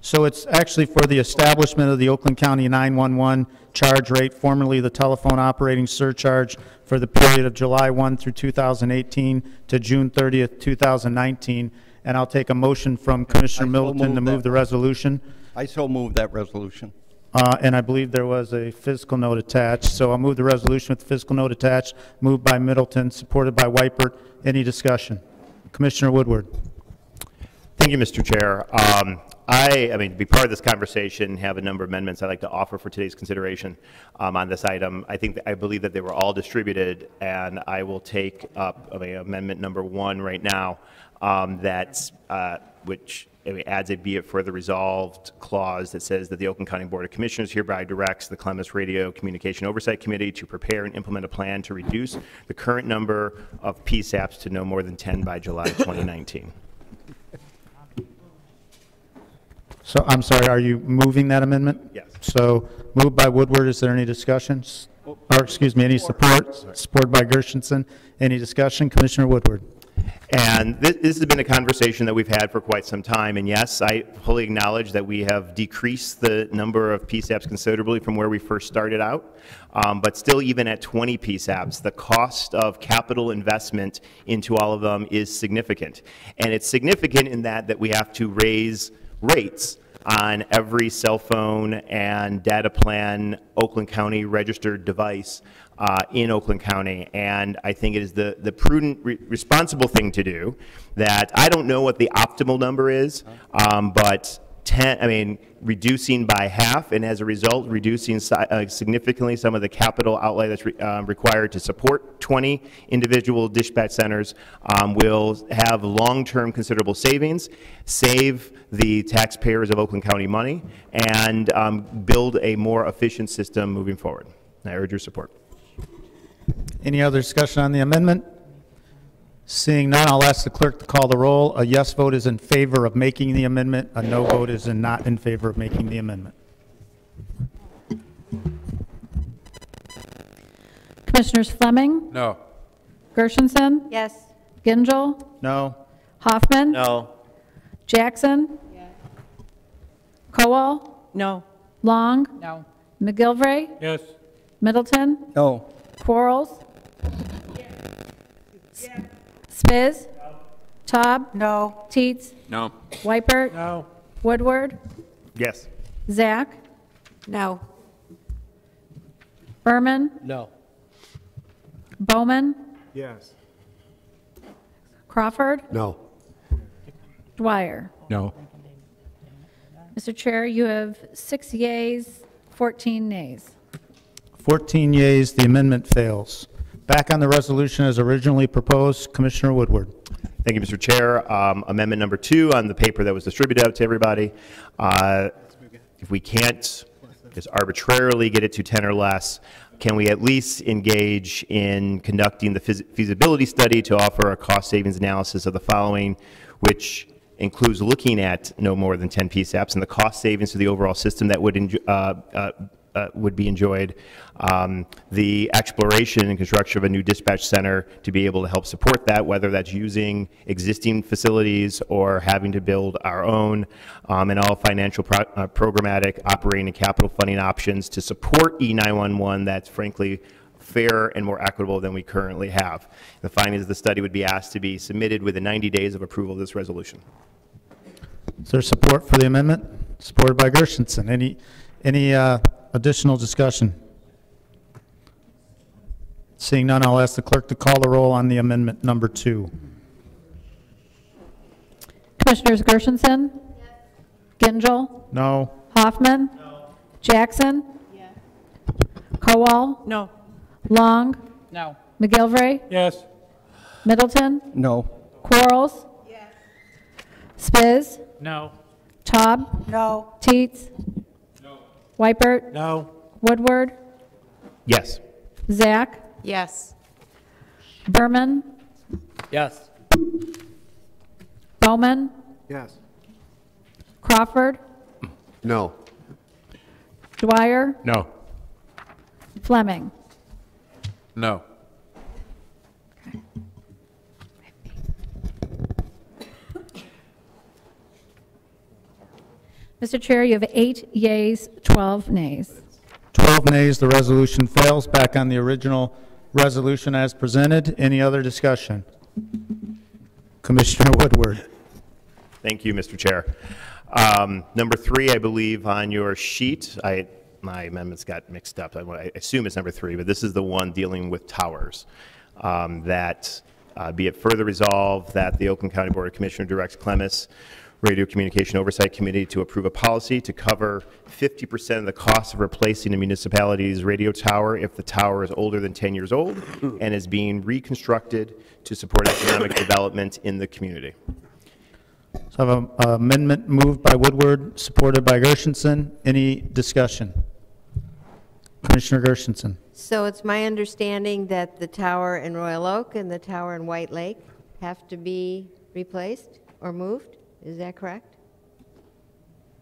so it's actually for the establishment of the Oakland County 911 charge rate, formerly the telephone operating surcharge, for the period of July 1 through 2018 to June 30th, 2019. And I'll take a motion from Commissioner Middleton to move the resolution. I so move that resolution. And I believe there was a fiscal note attached. So I'll move the resolution with the fiscal note attached, moved by Middleton, supported by Weipert. Any discussion? Commissioner Woodward. Thank you, Mr. Chair. I mean, to be part of this conversation, have a number of amendments I'd like to offer for today's consideration on this item. I believe that they were all distributed, and I will take up amendment number 1 right now, which adds a "be it further resolved" clause that says that the Oakland County Board of Commissioners hereby directs the Columbus Radio Communication Oversight Committee to prepare and implement a plan to reduce the current number of PSAPs to no more than 10 by July 2019. So I'm sorry, are you moving that amendment? Yes. So moved by Woodward. Is there any discussion? Or excuse me, any support? Supported by Gershenson. Any discussion? Commissioner Woodward. And this has been a conversation that we've had for quite some time. And yes, I fully acknowledge that we have decreased the number of PSAPs considerably from where we first started out. But still, even at 20 PSAPs, the cost of capital investment into all of them is significant. And it's significant in that we have to raise rates on every cell phone and data plan Oakland County registered device in Oakland County. And I think it is the prudent, responsible thing to do. That I don't know what the optimal number is, but reducing by half, and as a result, reducing significantly some of the capital outlay that's required to support 20 individual dispatch centers will have long-term considerable savings, save the taxpayers of Oakland County money, and build a more efficient system moving forward. I urge your support. Any other discussion on the amendment? Seeing none, I'll ask the clerk to call the roll. A yes vote is in favor of making the amendment. A no vote is not in favor of making the amendment. Commissioners Fleming, No. Gershenson, Yes. Gingell, No. Hoffman, No. Jackson, Kowal, No. Long, No. McGilvray, Yes. Middleton, No. Quarles, Spiz, Taub, No. Teets, No. Weipert, No. Woodward, Yes. Zach, No. Berman, No. Bowman, Yes. Crawford, No. Dwyer. No. Mr. Chair, you have 6 yeas, 14 nays. 14 yeas, the amendment fails. Back on the resolution as originally proposed, Commissioner Woodward. Thank you, Mr. Chair. Amendment number 2 on the paper that was distributed out to everybody. If we can't just arbitrarily get it to 10 or less, can we at least engage in conducting the feasibility study to offer a cost savings analysis of the following, which includes looking at no more than 10 PSAPs and the cost savings to the overall system that would be enjoyed, the exploration and construction of a new dispatch center to be able to help support that, whether that's using existing facilities or having to build our own, and all financial programmatic operating and capital funding options to support E911 that's frankly fairer and more equitable than we currently have. The findings of the study would be asked to be submitted within 90 days of approval of this resolution. Is there support for the amendment? Supported by Gershenson. Any additional discussion? Seeing none, I'll ask the clerk to call the roll on the amendment number 2. Commissioners Gershenson? Yes. Gingell? No. Hoffman? No. Jackson? Yes. Kowal? No. Long? No. McGilvray? Yes. Middleton? No. Quarles? Yes. Spiz? No. Taub? No. Teets? No. Weipert? No. Woodward? Yes. Zach? Yes. Berman? Yes. Bowman? Yes. Crawford? No. Dwyer? No. Fleming? No. Mr. Chair, you have 8 yeas, 12 nays. 12 nays, the resolution fails. Back on the original resolution as presented. Any other discussion? Commissioner Woodward. Thank you, Mr. Chair. Number 3, I believe, on your sheet, my amendments got mixed up. I assume it's number 3, but this is the one dealing with towers. That be it further resolved that the Oakland County Board of Commissioners directs Clemis Radio Communication Oversight Committee to approve a policy to cover 50% of the cost of replacing a municipality's radio tower if the tower is older than 10 years old and is being reconstructed to support economic development in the community. So I have an amendment moved by Woodward, supported by Gershenson. Any discussion? Commissioner Gershenson. So it's my understanding that the tower in Royal Oak and the tower in White Lake have to be replaced or moved? Is that correct?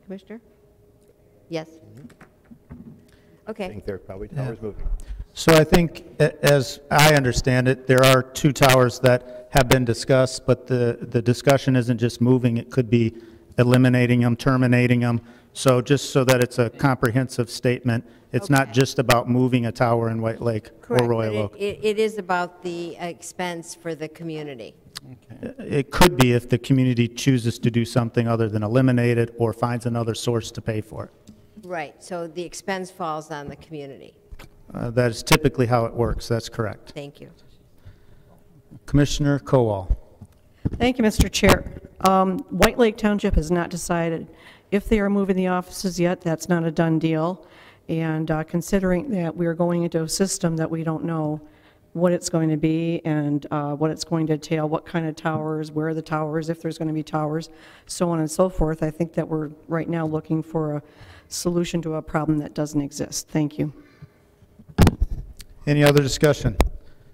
Commissioner? Yes. Okay. I think there are probably towers moving. So I think, as I understand it, there are 2 towers that have been discussed, but the discussion isn't just moving. It could be eliminating them, terminating them. So just so that it's a comprehensive statement, it's not just about moving a tower in White Lake or Royal Oak. It is about the expense for the community. It could be if the community chooses to do something other than eliminate it or finds another source to pay for it. Right, so the expense falls on the community. That is typically how it works. That's correct. Thank you. Commissioner Kowal. Thank you, Mr. Chair. White Lake Township has not decided if they are moving the offices yet. That's not a done deal. And considering that we're going into a system that we don't know what it's going to be and what it's going to entail, what kind of towers, where are the towers, if there's going to be towers, so on and so forth, I think that we're right now looking for a solution to a problem that doesn't exist. Thank you. Any other discussion?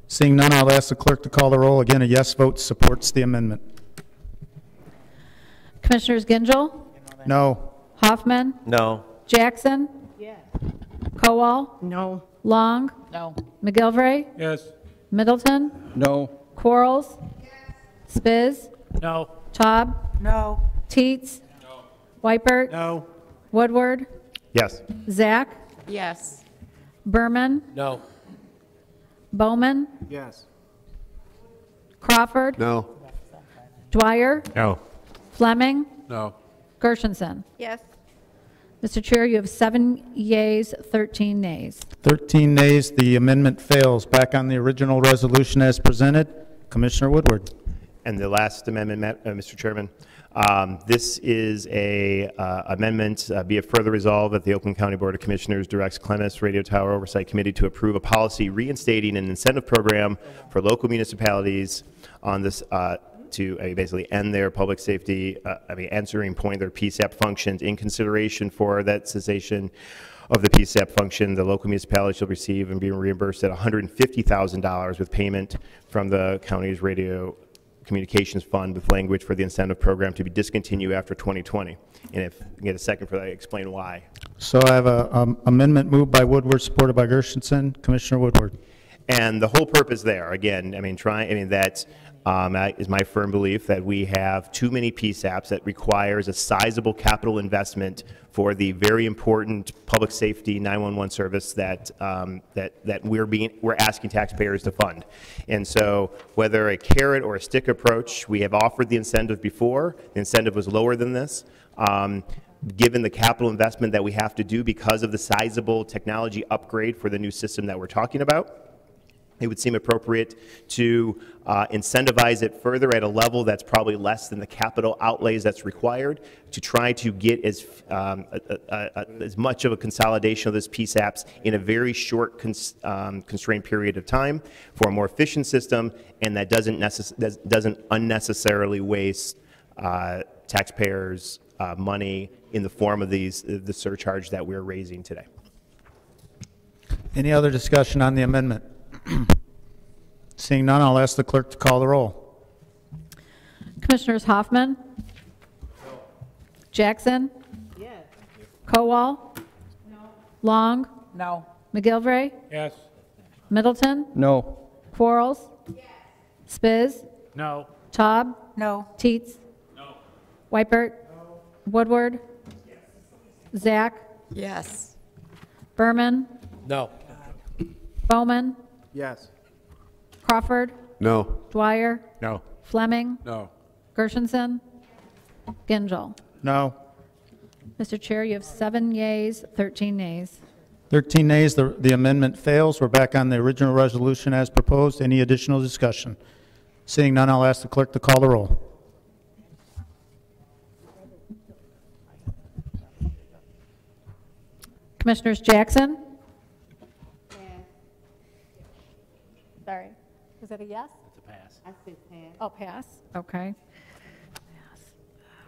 Seeing none, I'll ask the clerk to call the roll. Again, a yes vote supports the amendment. Commissioners Gingell? No. Hoffman? No. Jackson? Yes. Kowal? No. Long? No. McGilvray? Yes. Middleton? No. Quarles? Spiz? No. Taub? No. Teets? No. Weipert? No. Woodward? Yes. Zach? Yes. Berman? No. Bowman? Yes. Crawford? No. Dwyer? No. Fleming? No. Gershenson? Yes. Mr. Chair, you have 7 yeas, 13 nays. 13 nays. The amendment fails. Back on the original resolution as presented. Commissioner Woodward. And the last amendment, Mr. Chairman, this is a amendment, be it further resolved that the Oakland County Board of Commissioners directs Clemis Radio Tower Oversight Committee to approve a policy reinstating an incentive program for local municipalities on this to basically end their public safety, answering point their PSAP functions. In consideration for that cessation of the PSAP function, the local municipality shall receive and be reimbursed at $150,000 with payment from the county's radio communications fund with language for the incentive program to be discontinued after 2020. And if you get a second for that, explain why. So I have a amendment moved by Woodward, supported by Gershenson. Commissioner Woodward. And the whole purpose there, again, that is my firm belief that we have too many PSAPs that requires a sizable capital investment for the very important public safety 911 service that we're asking taxpayers to fund. And so whether a carrot or a stick approach, we have offered the incentive before. The incentive was lower than this. Given the capital investment that we have to do because of the sizable technology upgrade for the new system that we're talking about, it would seem appropriate to incentivize it further at a level that's probably less than the capital outlays that's required to try to get as much of a consolidation of those PSAPs in a very short constrained period of time for a more efficient system, and that doesn't unnecessarily waste taxpayers' money in the form of the surcharge that we're raising today. Any other discussion on the amendment? Seeing none, I'll ask the clerk to call the roll. Commissioners Hoffman? No. Jackson? Yes. Kowal? No. Long? No. McGilvray? Yes. Middleton? No. Quarles? Yes. Spiz? No. Taub? No. Teets? No. Weipert? No. Woodward? Yes. Zach? Yes. Berman? No. Bowman? Yes. Crawford? No. Dwyer? No. Fleming? No. Gershenson? Gingell? No. Mr. Chair, you have 7 yeas, 13 nays. 13 nays, the amendment fails. We're back on the original resolution as proposed. Any additional discussion? Seeing none, I'll ask the clerk to call the roll. Commissioners Jackson? Sorry. Was that a yes? It's a pass. I said pass. Oh, pass. Okay.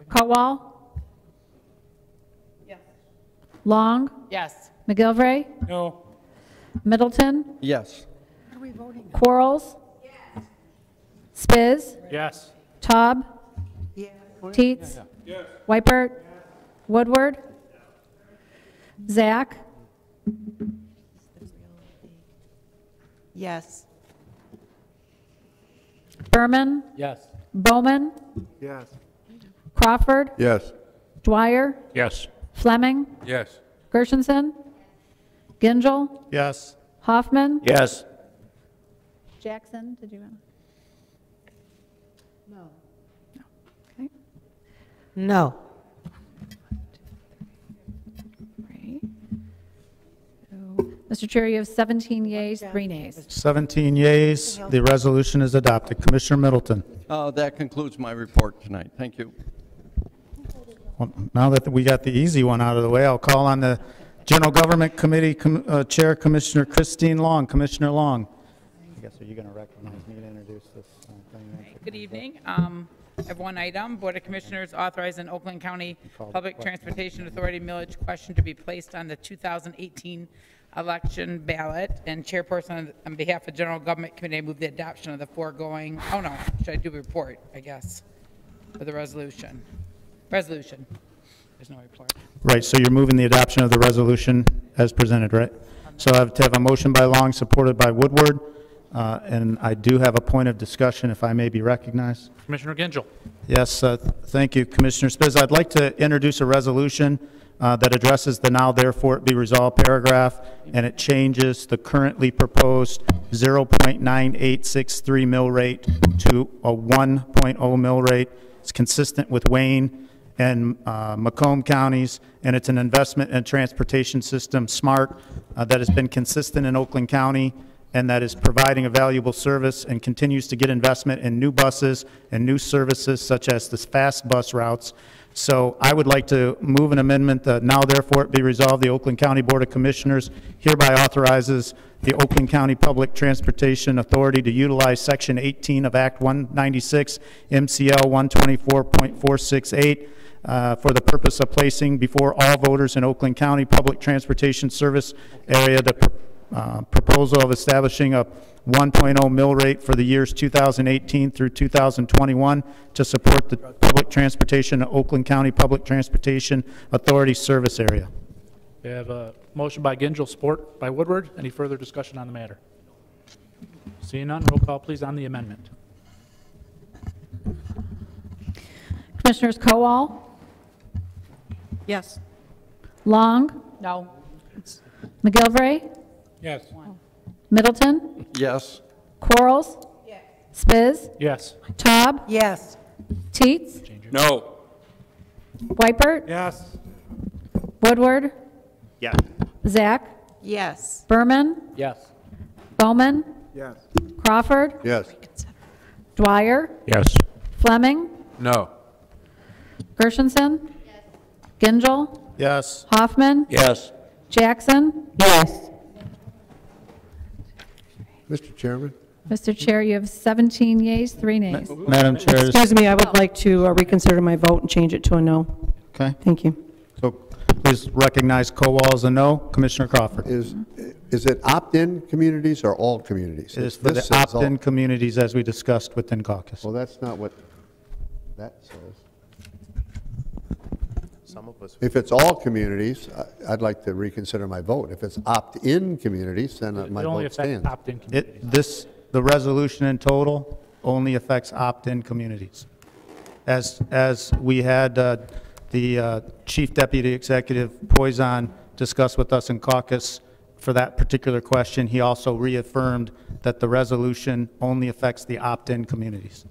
Kowal? Yes. Long? Yes. McGilvray? No. Middleton? Yes. What are we voting on? Quarles? Yes. Spiz? Yes. Taub? Yeah. Teets? Yes. Weipert? Woodward? Zach? Yes. Berman? Yes. Bowman? Yes. Crawford? Yes. Dwyer? Yes. Fleming? Yes. Gershenson? Gingell? Yes. Hoffman? Yes. Jackson, did you want to? No. Okay. No. Great. So, Mr. Chair, you have 17 yeas, 3 nays. 17 yeas, the resolution is adopted. Commissioner Middleton. That concludes my report tonight. Thank you. Well, now that we got the easy one out of the way, I'll call on the General Government Committee Chair, Commissioner Christine Long. Commissioner Long. I guess, are you going to recognize me to introduce this thing? Good evening. I have one item. Board of Commissioners authorize an Oakland County Public Transportation Authority millage question to be placed on the 2018 election ballot. And chairperson, on behalf of General Government Committee, I move the adoption of the foregoing. Oh no, should I do a report? I guess for the resolution. Resolution. There's no report. Right. So you're moving the adoption of the resolution as presented, right? So I have to have a motion by Long, supported by Woodward. And I do have a point of discussion, if I may be recognized. Commissioner Gingell. Yes, thank you, Commissioner Spiz. I'd like to introduce a resolution that addresses the now therefore it be resolved paragraph, and it changes the currently proposed 0.9863 mill rate to a 1.0 mill rate. It's consistent with Wayne and Macomb counties, and it's an investment in transportation system, SMART, that has been consistent in Oakland County, and that is providing a valuable service and continues to get investment in new buses and new services such as the fast bus routes. So I would like to move an amendment that now therefore it be resolved, the Oakland County Board of Commissioners hereby authorizes the Oakland County Public Transportation Authority to utilize Section 18 of Act 196 MCL 124.468 for the purpose of placing before all voters in Oakland County public transportation service area the proposal of establishing a 1.0 mill rate for the years 2018 through 2021 to support the public transportation of Oakland County Public Transportation Authority service area. We have a motion by Gingell, support by Woodward. Any further discussion on the matter? Seeing none, roll call please on the amendment. Commissioners Kowal, Yes. Long, No. McGilvray, Yes. Middleton, Yes. Quarles, Spiz, Yes. Taub, Yes. Teets, No. Wipert, Yes. Woodward, Yes. Zach, Yes. Berman, Yes. Bowman, Yes. Crawford, Yes. Dwyer, Yes. Fleming, No. Gershenson, Gingell, Yes. Hoffman, Yes. Jackson. Yes. Mr. Chairman? Mr. Chair, you have 17 yeas, 3 nays. Madam Chair. Excuse me, I would like to reconsider my vote and change it to a no. Okay. Thank you. So please recognize Kowal as a no. Commissioner Crawford. Is it opt-in communities or all communities? It is for This the says all- opt-in communities as we discussed within caucus. Well, that's not what that says. Some of us. If it's all communities, I'd like to reconsider my vote. If it's opt-in communities, then my It only vote affects stands. opt-in communities. The resolution in total only affects opt-in communities. As we had the Chief Deputy Executive Poison discuss with us in caucus for that particular question, he also reaffirmed that the resolution only affects the opt-in communities.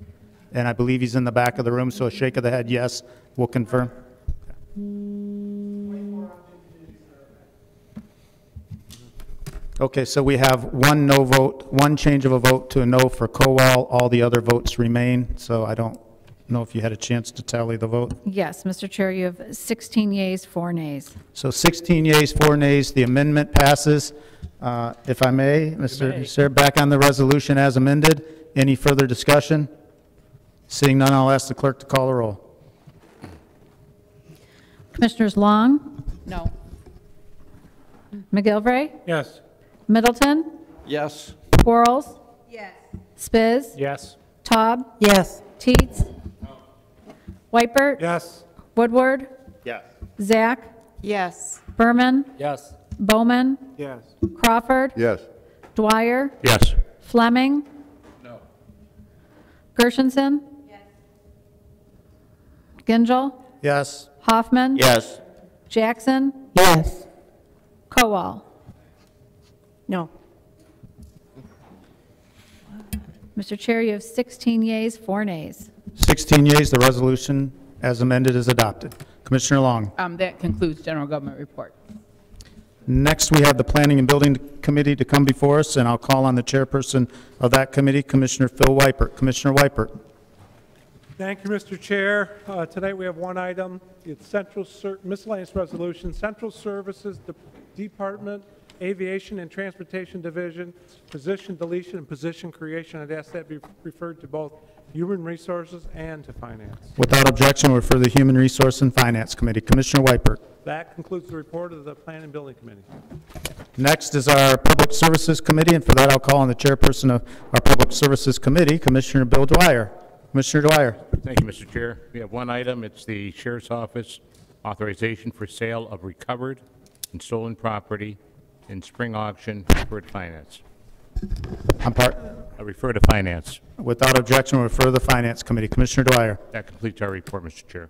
And I believe he's in the back of the room, so a shake of the head, yes, we'll confirm. Okay, so we have one no vote, one change of a vote to a no for Kowal. All the other votes remain, so I don't know if you had a chance to tally the vote. Yes, Mr. Chair, you have 16 yeas, 4 nays. So 16 yeas, 4 nays, the amendment passes. If I may, Mr. Chair, back on the resolution as amended. Any further discussion? Seeing none, I'll ask the clerk to call the roll. Commissioners Long, No. McGilvray, Yes. Middleton, Yes. Quarles, Spiz, Yes. Taub, Yes. Teets, Wipert, Yes. Woodward, Yes. Zach, Yes. Berman, Yes. Bowman, Yes. Crawford, Yes. Dwyer, Yes. Fleming, No. Gershenson, Gingell, Yes. Hoffman, Yes. Jackson, Yes. Kowal. No. Mr. Chair, you have 16 yeas, 4 nays. 16 yeas, the resolution as amended is adopted. Commissioner Long. That concludes general government report. Next, we have the Planning and Building Committee to come before us, and I'll call on the chairperson of that committee, Commissioner Phil Wipert. Commissioner Wipert. Thank you, Mr. Chair. Tonight we have one item. It's miscellaneous resolution, Central Services Department, Aviation and Transportation Division, position deletion and position creation. I'd ask that be referred to both Human Resources and to Finance. Without objection, we'll refer to the Human Resource and Finance Committee. Commissioner Wipert. That concludes the report of the Planning and Building Committee. Next is our Public Services Committee, and for that I'll call on the chairperson of our Public Services Committee, Commissioner Bill Dwyer. Commissioner Dwyer. Thank you, Mr. Chair. We have one item. It's the Sheriff's Office authorization for sale of recovered and stolen property in spring auction. Refer to Finance. I refer to Finance. Without objection, we'll refer to the Finance Committee. Commissioner Dwyer. That completes our report, Mr. Chair.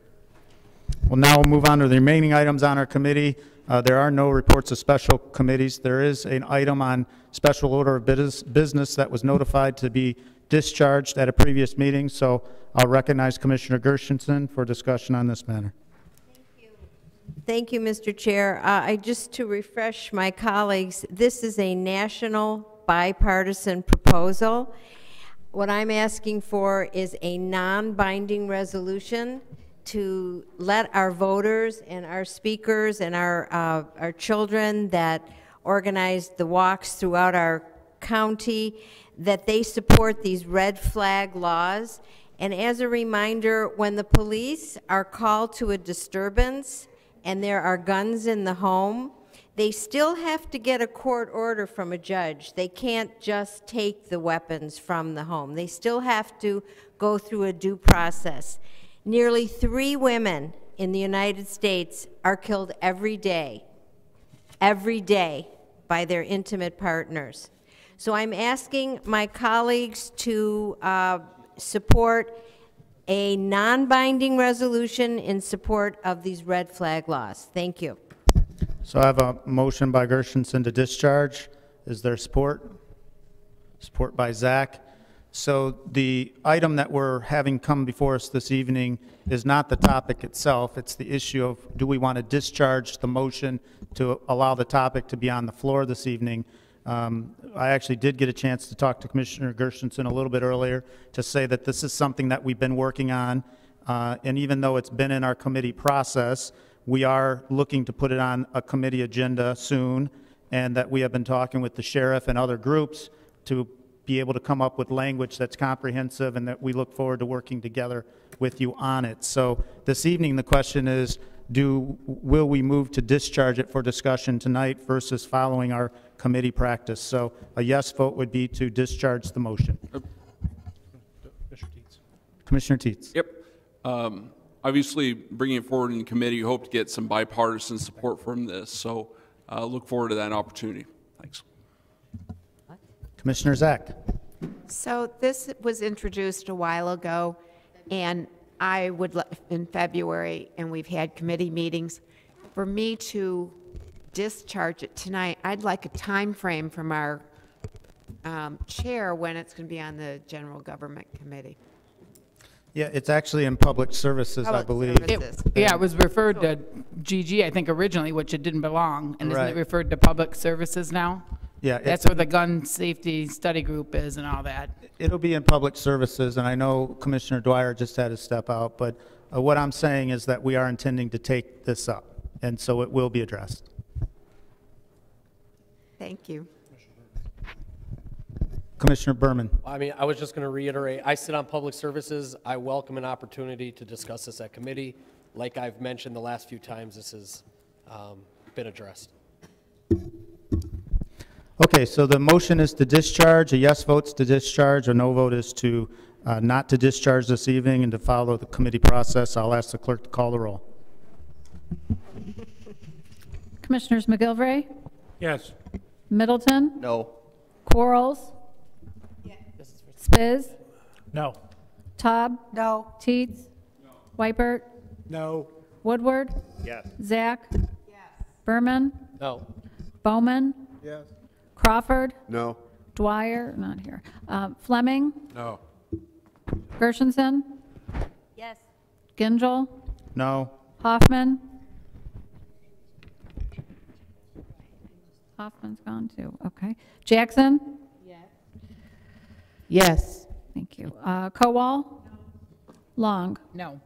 Well, now we'll move on to the remaining items on our committee. There are no reports of special committees. There is an item on special order of business that was notified to be discharged at a previous meeting, so I'll recognize Commissioner Gershenson for discussion on this matter. Thank you, Mr. Chair. Just to refresh my colleagues, this is a national bipartisan proposal. What I'm asking for is a non-binding resolution to let our voters and our speakers and our children that organize the walks throughout our county, that they support these red flag laws. And as a reminder, when the police are called to a disturbance and there are guns in the home, They still have to get a court order from a judge. They can't just take the weapons from the home. They still have to go through a due process. Nearly 3 women in the United States are killed every day by their intimate partners. So I'm asking my colleagues to support a non-binding resolution in support of these red flag laws. Thank you. So I have a motion by Gershenson to discharge. Is there support? Support by Zach. So the item that we're having come before us this evening is not the topic itself. It's the issue of, do we want to discharge the motion to allow the topic to be on the floor this evening? I actually did get a chance to talk to Commissioner Gershenson a little bit earlier to say that this is something that we've been working on, and even though it's been in our committee process, we are looking to put it on a committee agenda soon, and that we have been talking with the sheriff and other groups to be able to come up with language that's comprehensive, and that we look forward to working together with you on it. So this evening the question is, will we move to discharge it for discussion tonight versus following our committee practice? So a yes vote would be to discharge the motion. Commissioner Teets. Yep. Obviously, bringing it forward in committee, you hope to get some bipartisan support from this. So look forward to that opportunity. Thanks. Commissioner Zach. So this was introduced a while ago, and I would, in February, and we've had committee meetings. For me to discharge it tonight, I'd like a time frame from our chair when it's going to be on the General Government Committee. Yeah, it's actually in public services, I believe. It was referred to GG, I think, originally, which it didn't belong. And isn't it referred to public services now? Yeah. That's where the gun safety study group is and all that. It'll be in public services, and I know Commissioner Dwyer just had to step out, but what I'm saying is that we are intending to take this up, and so it will be addressed. Thank you. Commissioner Berman. I mean, I was just going to reiterate, I sit on public services. I welcome an opportunity to discuss this at committee. Like I've mentioned the last few times, this has been addressed. Okay, so the motion is to discharge. A yes vote's to discharge. A no vote is to not to discharge this evening and to follow the committee process. I'll ask the clerk to call the roll. Commissioners McGilvray? Yes. Middleton? No. Quarles? Spiz? No. Taub? No. Teets? No. Weipert? No. Woodward? Yes. Zach? Yes. Berman? No. Bowman? Yes. Crawford? No. Dwyer? Not here. Fleming? No. Gershenson? Yes. Gingell? No. Hoffman? Hoffman's gone too. Okay. Jackson? Yes. Thank you. Kowal? Long? No.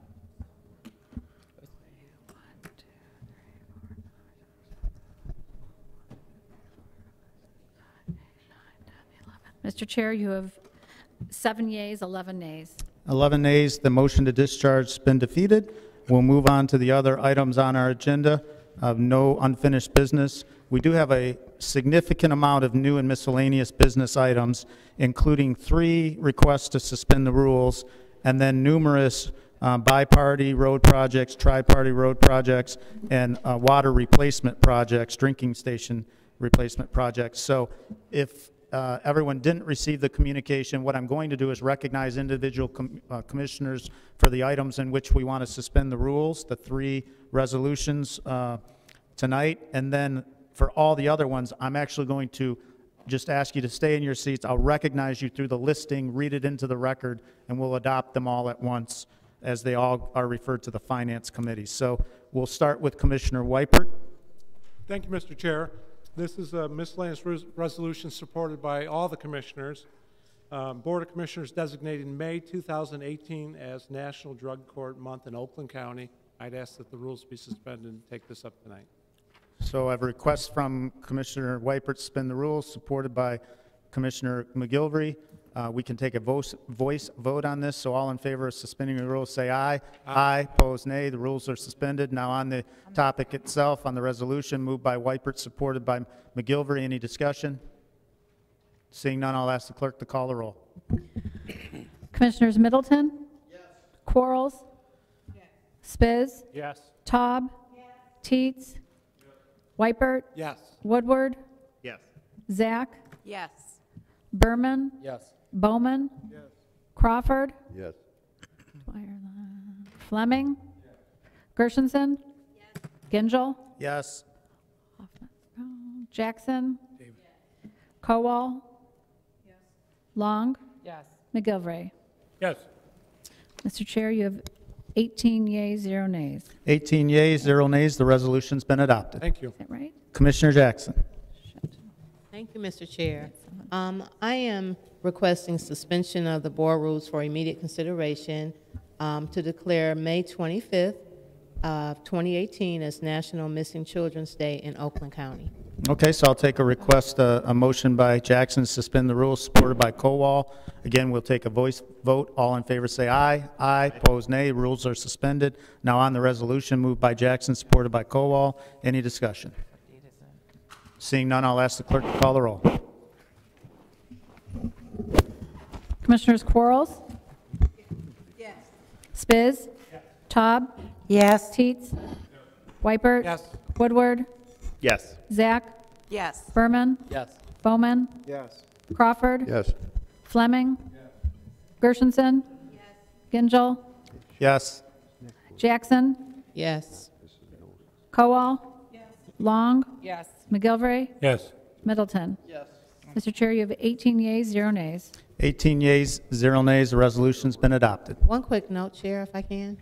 Mr. Chair, you have 7 yeas, 11 nays. 11 nays. The motion to discharge has been defeated. We'll move on to the other items on our agenda. No unfinished business. We do have a significant amount of new and miscellaneous business items, including 3 requests to suspend the rules, and then numerous bi-party road projects, tri-party road projects, and water replacement projects, drinking station replacement projects. So if everyone didn't receive the communication, what I'm going to do is recognize individual commissioners for the items in which we want to suspend the rules, the 3 resolutions tonight, and then for all the other ones, I'm actually going to just ask you to stay in your seats. I'll recognize you through the listing, read it into the record, and we'll adopt them all at once as they all are referred to the Finance Committee. So we'll start with Commissioner Weipert. Thank you, Mr. Chair. This is a miscellaneous resolution supported by all the commissioners. Board of Commissioners designated May 2018 as National Drug Court Month in Oakland County. I'd ask that the rules be suspended and take this up tonight. So I have a request from Commissioner Weipert to suspend the rules, supported by Commissioner McGilvery. We can take a voice vote on this, so all in favor of suspending the rules say aye. Aye. Opposed, nay. The rules are suspended. Now on the topic itself, on the resolution, moved by Weipert, supported by McGilvery. Any discussion? Seeing none, I'll ask the clerk to call the roll. Commissioners Middleton? Yes. Quarles? Yes. Spiz? Yes. Taub? Yes. Teets? Yes. Weipert? Yes. Woodward? Yes. Zach? Yes. Berman? Yes. Bowman? Yes. Crawford? Yes. Fleming? Yes. Gershenson? Yes. Gingell? Yes. Jackson? Yes. Kowal? Yes. Long? Yes. McGilvray? Yes. Mr. Chair, you have 18 yeas, 0 nays. 18 yeas, 0 nays. The resolution's been adopted. Thank you. Is that right? Commissioner Jackson. Thank you, Mr. Chair. I am requesting suspension of the board rules for immediate consideration to declare May 25th of 2018 as National Missing Children's Day in Oakland County. Okay, so I'll take a request, a motion by Jackson to suspend the rules, supported by Kowal. Again, we'll take a voice vote. All in favor say aye. Aye. Opposed, nay. Rules are suspended. Now on the resolution, moved by Jackson, supported by Kowal. Any discussion? Seeing none, I'll ask the clerk to call the roll. Commissioners Quarles? Yes. Spiz? Yes. Taub? Yes. Teets? Weipert? Yes. Woodward? Yes. Zach? Yes. Berman? Yes. Bowman? Yes. Crawford? Yes. Fleming? Gershenson? Yes. Gingell? Yes. Jackson? Yes. Kowal? Yes. Long? Yes. McGilvray? Yes. Middleton? Yes. Mr. Chair, you have 18 yeas, 0 nays. 18 yeas, 0 nays. The resolution's been adopted. One quick note, Chair, if I can.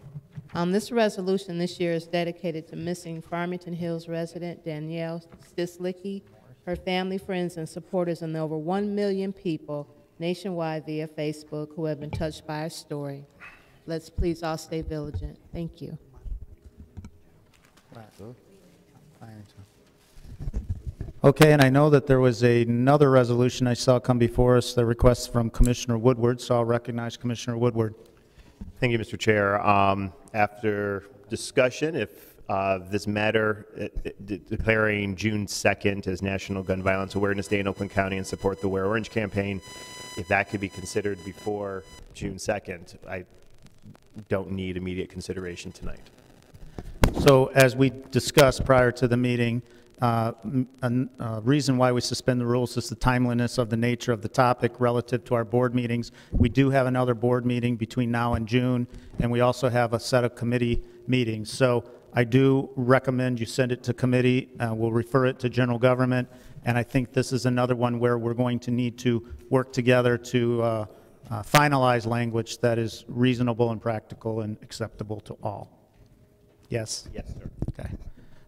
This resolution this year is dedicated to missing Farmington Hills resident Danielle Stislicki, her family, friends, and supporters, and the over 1 million people nationwide via Facebook who have been touched by our story. Let's please all stay vigilant. Thank you. Okay, and I know that there was another resolution I saw come before us, the request from Commissioner Woodward, so I'll recognize Commissioner Woodward. Thank you, Mr. Chair. After discussion, if this matter declaring June 2nd as National Gun Violence Awareness Day in Oakland County and support the Wear Orange campaign, if that could be considered before June 2nd, I don't need immediate consideration tonight. So as we discussed prior to the meeting, a reason why we suspend the rules is the timeliness of the nature of the topic relative to our board meetings. We do have another board meeting between now and June, and we also have a set of committee meetings. So I do recommend you send it to committee. We'll refer it to general government, and I think this is another one where we're going to need to work together to finalize language that is reasonable and practical and acceptable to all. Yes? Yes, sir. Okay.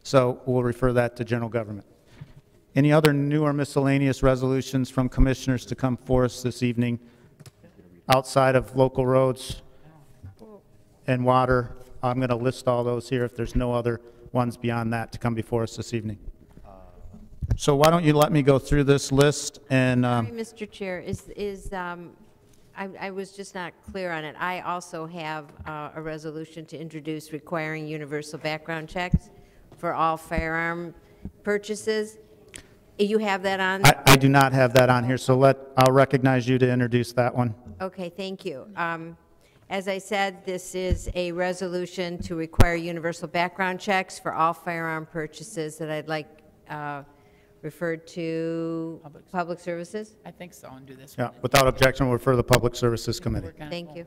So we'll refer that to general government. Any other new or miscellaneous resolutions from commissioners to come for us this evening outside of local roads and water? I'm going to list all those here if there's no other ones beyond that to come before us this evening. So why don't you let me go through this list and... Sorry, Mr. Chair, I was just not clear on it. I also have a resolution to introduce requiring universal background checks for all firearm purchases. You have that on? I do not have that on here, so I'll recognize you to introduce that one. Okay, thank you. As I said, this is a resolution to require universal background checks for all firearm purchases that I'd like referred to Public Services. I think so, and do this Yeah, one. without objection, we'll refer to the Public Services Committee. Thank you.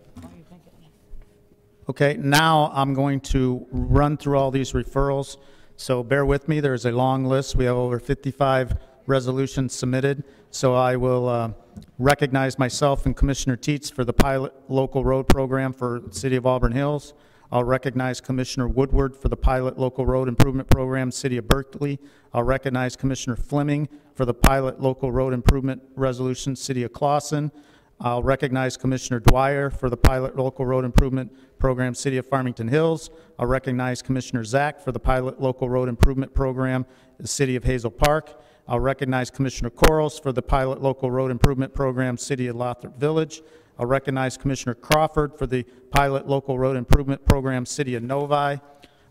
Okay, now I'm going to run through all these referrals. So bear with me, there's a long list. We have over 55 resolutions submitted. So I will recognize myself and Commissioner Teets for the pilot local road program for the City of Auburn Hills. I'll recognize Commissioner Woodward for the pilot local road improvement program, City of Berkeley. I'll recognize Commissioner Fleming for the pilot local road improvement resolution, City of Clawson. I'll recognize Commissioner Dwyer for the pilot local road improvement program, City of Farmington Hills. I'll recognize Commissioner Zach for the pilot local road improvement program, the City of Hazel Park. I'll recognize Commissioner Corals for the Pilot Local Road Improvement Program, City of Lothrop Village. I'll recognize Commissioner Crawford for the Pilot Local Road Improvement Program, City of Novi.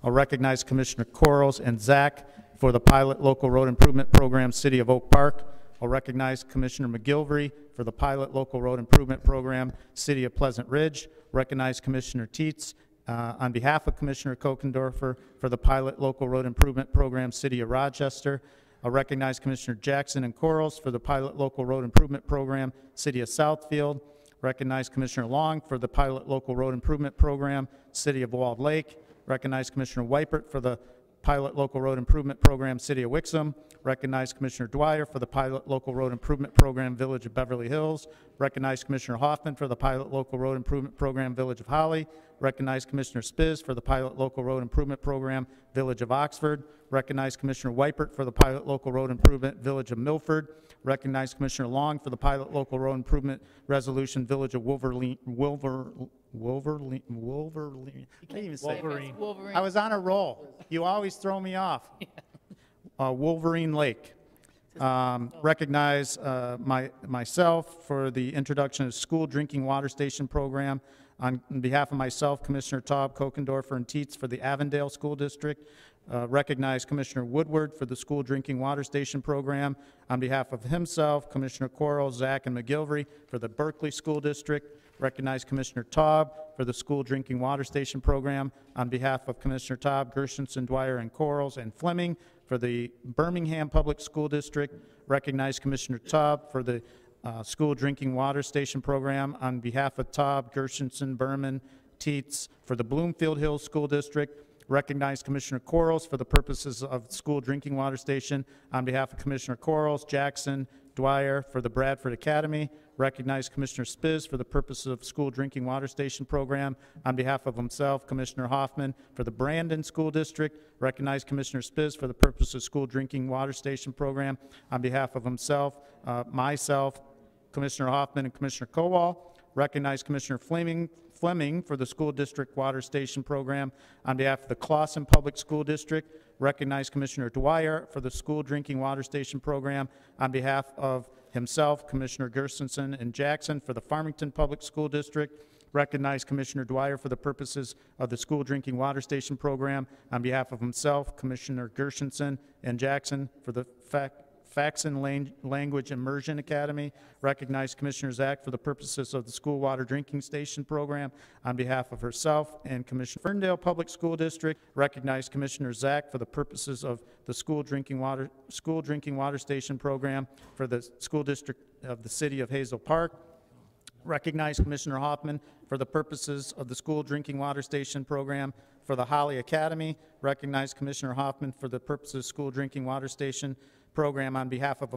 I'll recognize Commissioner Corals and Zach for the Pilot Local Road Improvement Program, City of Oak Park. I'll recognize Commissioner McGilvery for the Pilot Local Road Improvement Program, City of Pleasant Ridge. Recognize Commissioner Teets on behalf of Commissioner Kokendorfer for the Pilot Local Road Improvement Program, City of Rochester. I'll recognize Commissioner Jackson and Corals for the Pilot Local Road Improvement Program, City of Southfield. Recognize Commissioner Long for the Pilot Local Road Improvement Program, City of Walled Lake. Recognize Commissioner Weipert for the Pilot Local Road Improvement Program, City of Wixom. Recognize Commissioner Dwyer for the Pilot Local Road Improvement Program, Village of Beverly Hills. Recognize Commissioner Hoffman for the Pilot Local Road Improvement Program, Village of Holly. Recognize Commissioner Spiz for the Pilot Local Road Improvement Program, Village of Oxford. Recognize Commissioner Weipert for the Pilot Local Road Improvement, Village of Milford. Recognize Commissioner Long for the Pilot Local Road Improvement Resolution, Village of Wolverine. I can't even say it. I was on a roll. You always throw me off. Wolverine Lake. Recognize myself for the introduction of school drinking water station program. On behalf of myself, Commissioner Taub, Kokendorfer, and Teets for the Avondale School District. Recognize Commissioner Woodward for the school drinking water station program. On behalf of himself, Commissioner Corral, Zach, and McGilvery for the Berkeley School District. Recognize Commissioner Taub for the school drinking water station program. On behalf of Commissioner Taub, Gershenson, Dwyer, and Corals, and Fleming for the Birmingham Public School District. Recognize Commissioner Taub for the school drinking water station program. On behalf of Taub, Gershenson, Berman, Teets for the Bloomfield Hills School District. Recognize Commissioner Corals for the purposes of school drinking water station. On behalf of Commissioner Corals, Jackson, Dwyer for the Bradford Academy. Recognize Commissioner Spiz for the purposes of school drinking water station program. On behalf of himself, Commissioner Hoffman for the Brandon School District. Recognize Commissioner Spiz for the purpose of school drinking water station program. On behalf of himself, myself, Commissioner Hoffman, and Commissioner Kowal. Recognize Commissioner Fleming for the school district water station program. On behalf of the Clawson Public School District, recognize Commissioner Dwyer for the school drinking water station program. On behalf of himself, Commissioner Gershenson and Jackson for the Farmington Public School District, recognize Commissioner Dwyer for the purposes of the school drinking water station program. On behalf of himself, Commissioner Gershenson and Jackson for the Faxon Language Immersion Academy. Recognize Commissioner Zach for the purposes of the school water drinking station program. On behalf of herself and Commissioner Ferndale Public School District, recognize Commissioner Zach for the purposes of the school drinking water station program for the school district of the City of Hazel Park. Recognize Commissioner Hoffman for the purposes of the school drinking water station program for the Holly Academy. Recognize Commissioner Hoffman for the purposes of school drinking water station program on behalf of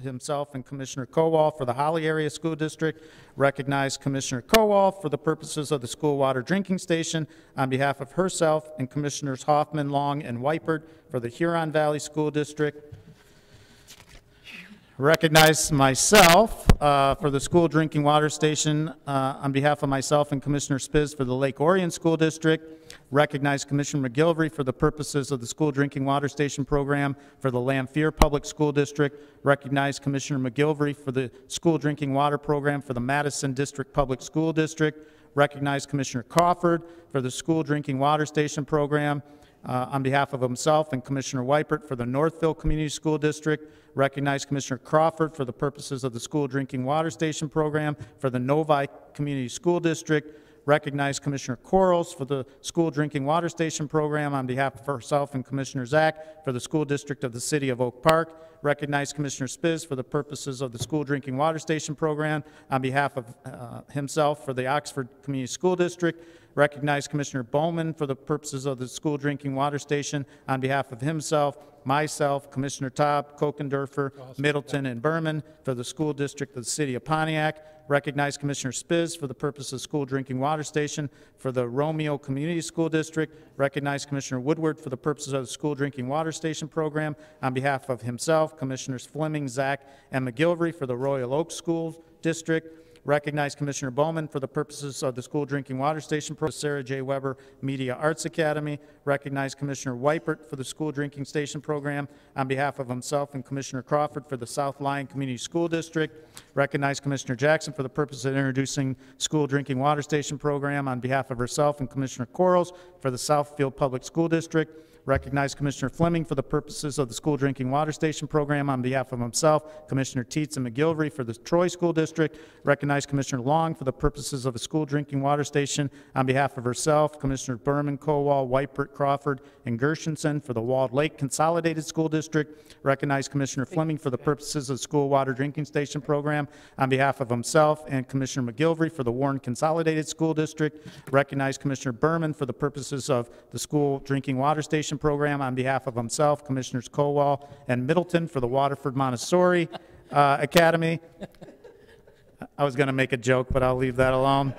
himself and Commissioner Kowal for the Holly Area School District. Recognize Commissioner Kowal for the purposes of the school water drinking station on behalf of herself and Commissioners Hoffman, Long, and Weipert for the Huron Valley School District. Recognize myself for the school drinking water station on behalf of myself and Commissioner Spiz for the Lake Orion School District. Recognize Commissioner McGilvery for the purposes of the school drinking water station program for the Lamphere Public School District. Recognize Commissioner McGilvery for the school drinking water program for the Madison District Public School District. Recognize Commissioner Crawford for the school drinking water station program on behalf of himself and Commissioner Weipert for the Northville Community School District. Recognize Commissioner Crawford for the purposes of the school drinking water station program for the Novi Community School District. Recognize Commissioner Corals for the school drinking water station program on behalf of herself and Commissioner Zach for the school district of the City of Oak Park. Recognize Commissioner Spiz for the purposes of the school drinking water station program on behalf of himself for the Oxford Community School District. Recognize Commissioner Bowman for the purposes of the school drinking water station on behalf of himself, myself, Commissioner Taub, Kokendorfer, Middleton, and Berman for the school district of the City of Pontiac. Recognize Commissioner Spiz for the purpose of school drinking water station for the Romeo Community School District. Recognize Commissioner Woodward for the purposes of the school drinking water station program on behalf of himself, Commissioners Fleming, Zach, and McGilvery for the Royal Oak School District. recognize Commissioner Bowman for the purposes of the school drinking water station program, Sarah J. Weber Media Arts Academy, recognize Commissioner Weipert for the school drinking station program on behalf of himself and Commissioner Crawford for the South Lyon Community School District, recognize Commissioner Jackson for the purpose of introducing school drinking water station program on behalf of herself and Commissioner Quarles for the Southfield Public School District, recognize Commissioner Fleming for the purposes of the school drinking water station program on behalf of himself, Commissioner Teets and McGilvery for the Troy School District, recognize Commissioner Long for the purposes of a school drinking water station on behalf of herself, Commissioner Berman, Kowal, Weipert, Crawford, and Gershenson for the Walled Lake Consolidated School District, recognize Commissioner Fleming for the purposes of the school water drinking station program on behalf of himself and Commissioner McGilvery for the Warren Consolidated School District, recognize Commissioner Berman for the purposes of the school drinking water station program on behalf of himself, Commissioners Kowal and Middleton for the Waterford Montessori Academy. I was going to make a joke, but I'll leave that alone.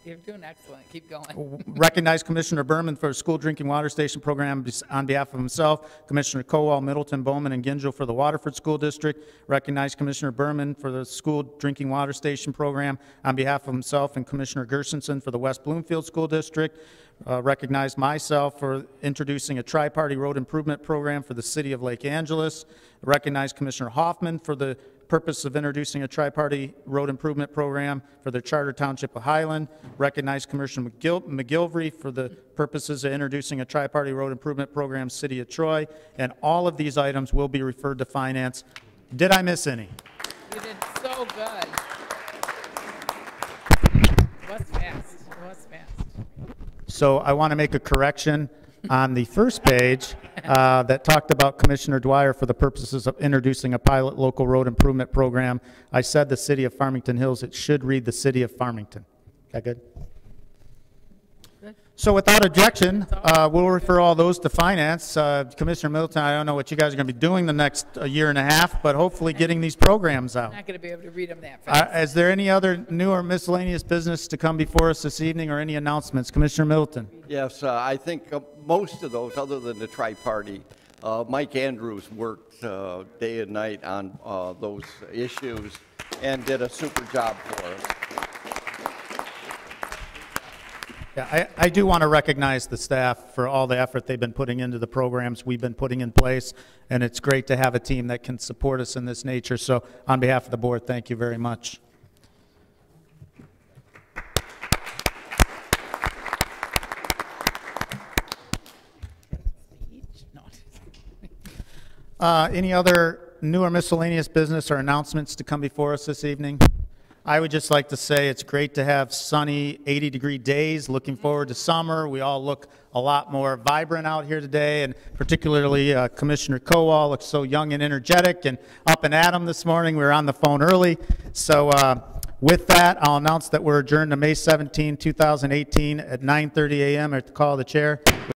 You're doing excellent. Keep going. Recognize Commissioner Berman for the school drinking water station program on behalf of himself, Commissioner Kowal, Middleton, Bowman, and Gingell for the Waterford School District. Recognize Commissioner Berman for the school drinking water station program on behalf of himself and Commissioner Gershenson for the West Bloomfield School District. Recognize myself for introducing a tri-party road improvement program for the city of Lake Angeles. Recognize Commissioner Hoffman for the purpose of introducing a tri-party road improvement program for the Charter Township of Highland. Recognize Commissioner McGilvery for the purposes of introducing a tri-party road improvement program, City of Troy. And all of these items will be referred to Finance. Did I miss any? You did so good. What's fast? What's fast? So I want to make a correction on the first page that talked about Commissioner Dwyer for the purposes of introducing a pilot local road improvement program. I said the city of Farmington Hills. It should read the city of Farmington. That good? So without objection, we'll refer all those to Finance. Commissioner Middleton, I don't know what you guys are going to be doing the next year and a half, but hopefully getting these programs out. I'm not going to be able to read them that fast. Is there any other new or miscellaneous business to come before us this evening or any announcements? Commissioner Middleton. Yes, I think most of those, other than the tri-party, Mike Andrews worked day and night on those issues and did a super job for us. Yeah, I do want to recognize the staff for all the effort they've been putting into the programs we've been putting in place, and it's great to have a team that can support us in this nature. So on behalf of the board, thank you very much. Any other new or miscellaneous business or announcements to come before us this evening? I would just like to say it's great to have sunny 80-degree days. Looking forward to summer. We all look a lot more vibrant out here today, and particularly Commissioner Kowal looks so young and energetic and up and at 'em this morning. We were on the phone early. So with that, I'll announce that we're adjourned to May 17, 2018 at 9:30 a.m. at the call of the chair.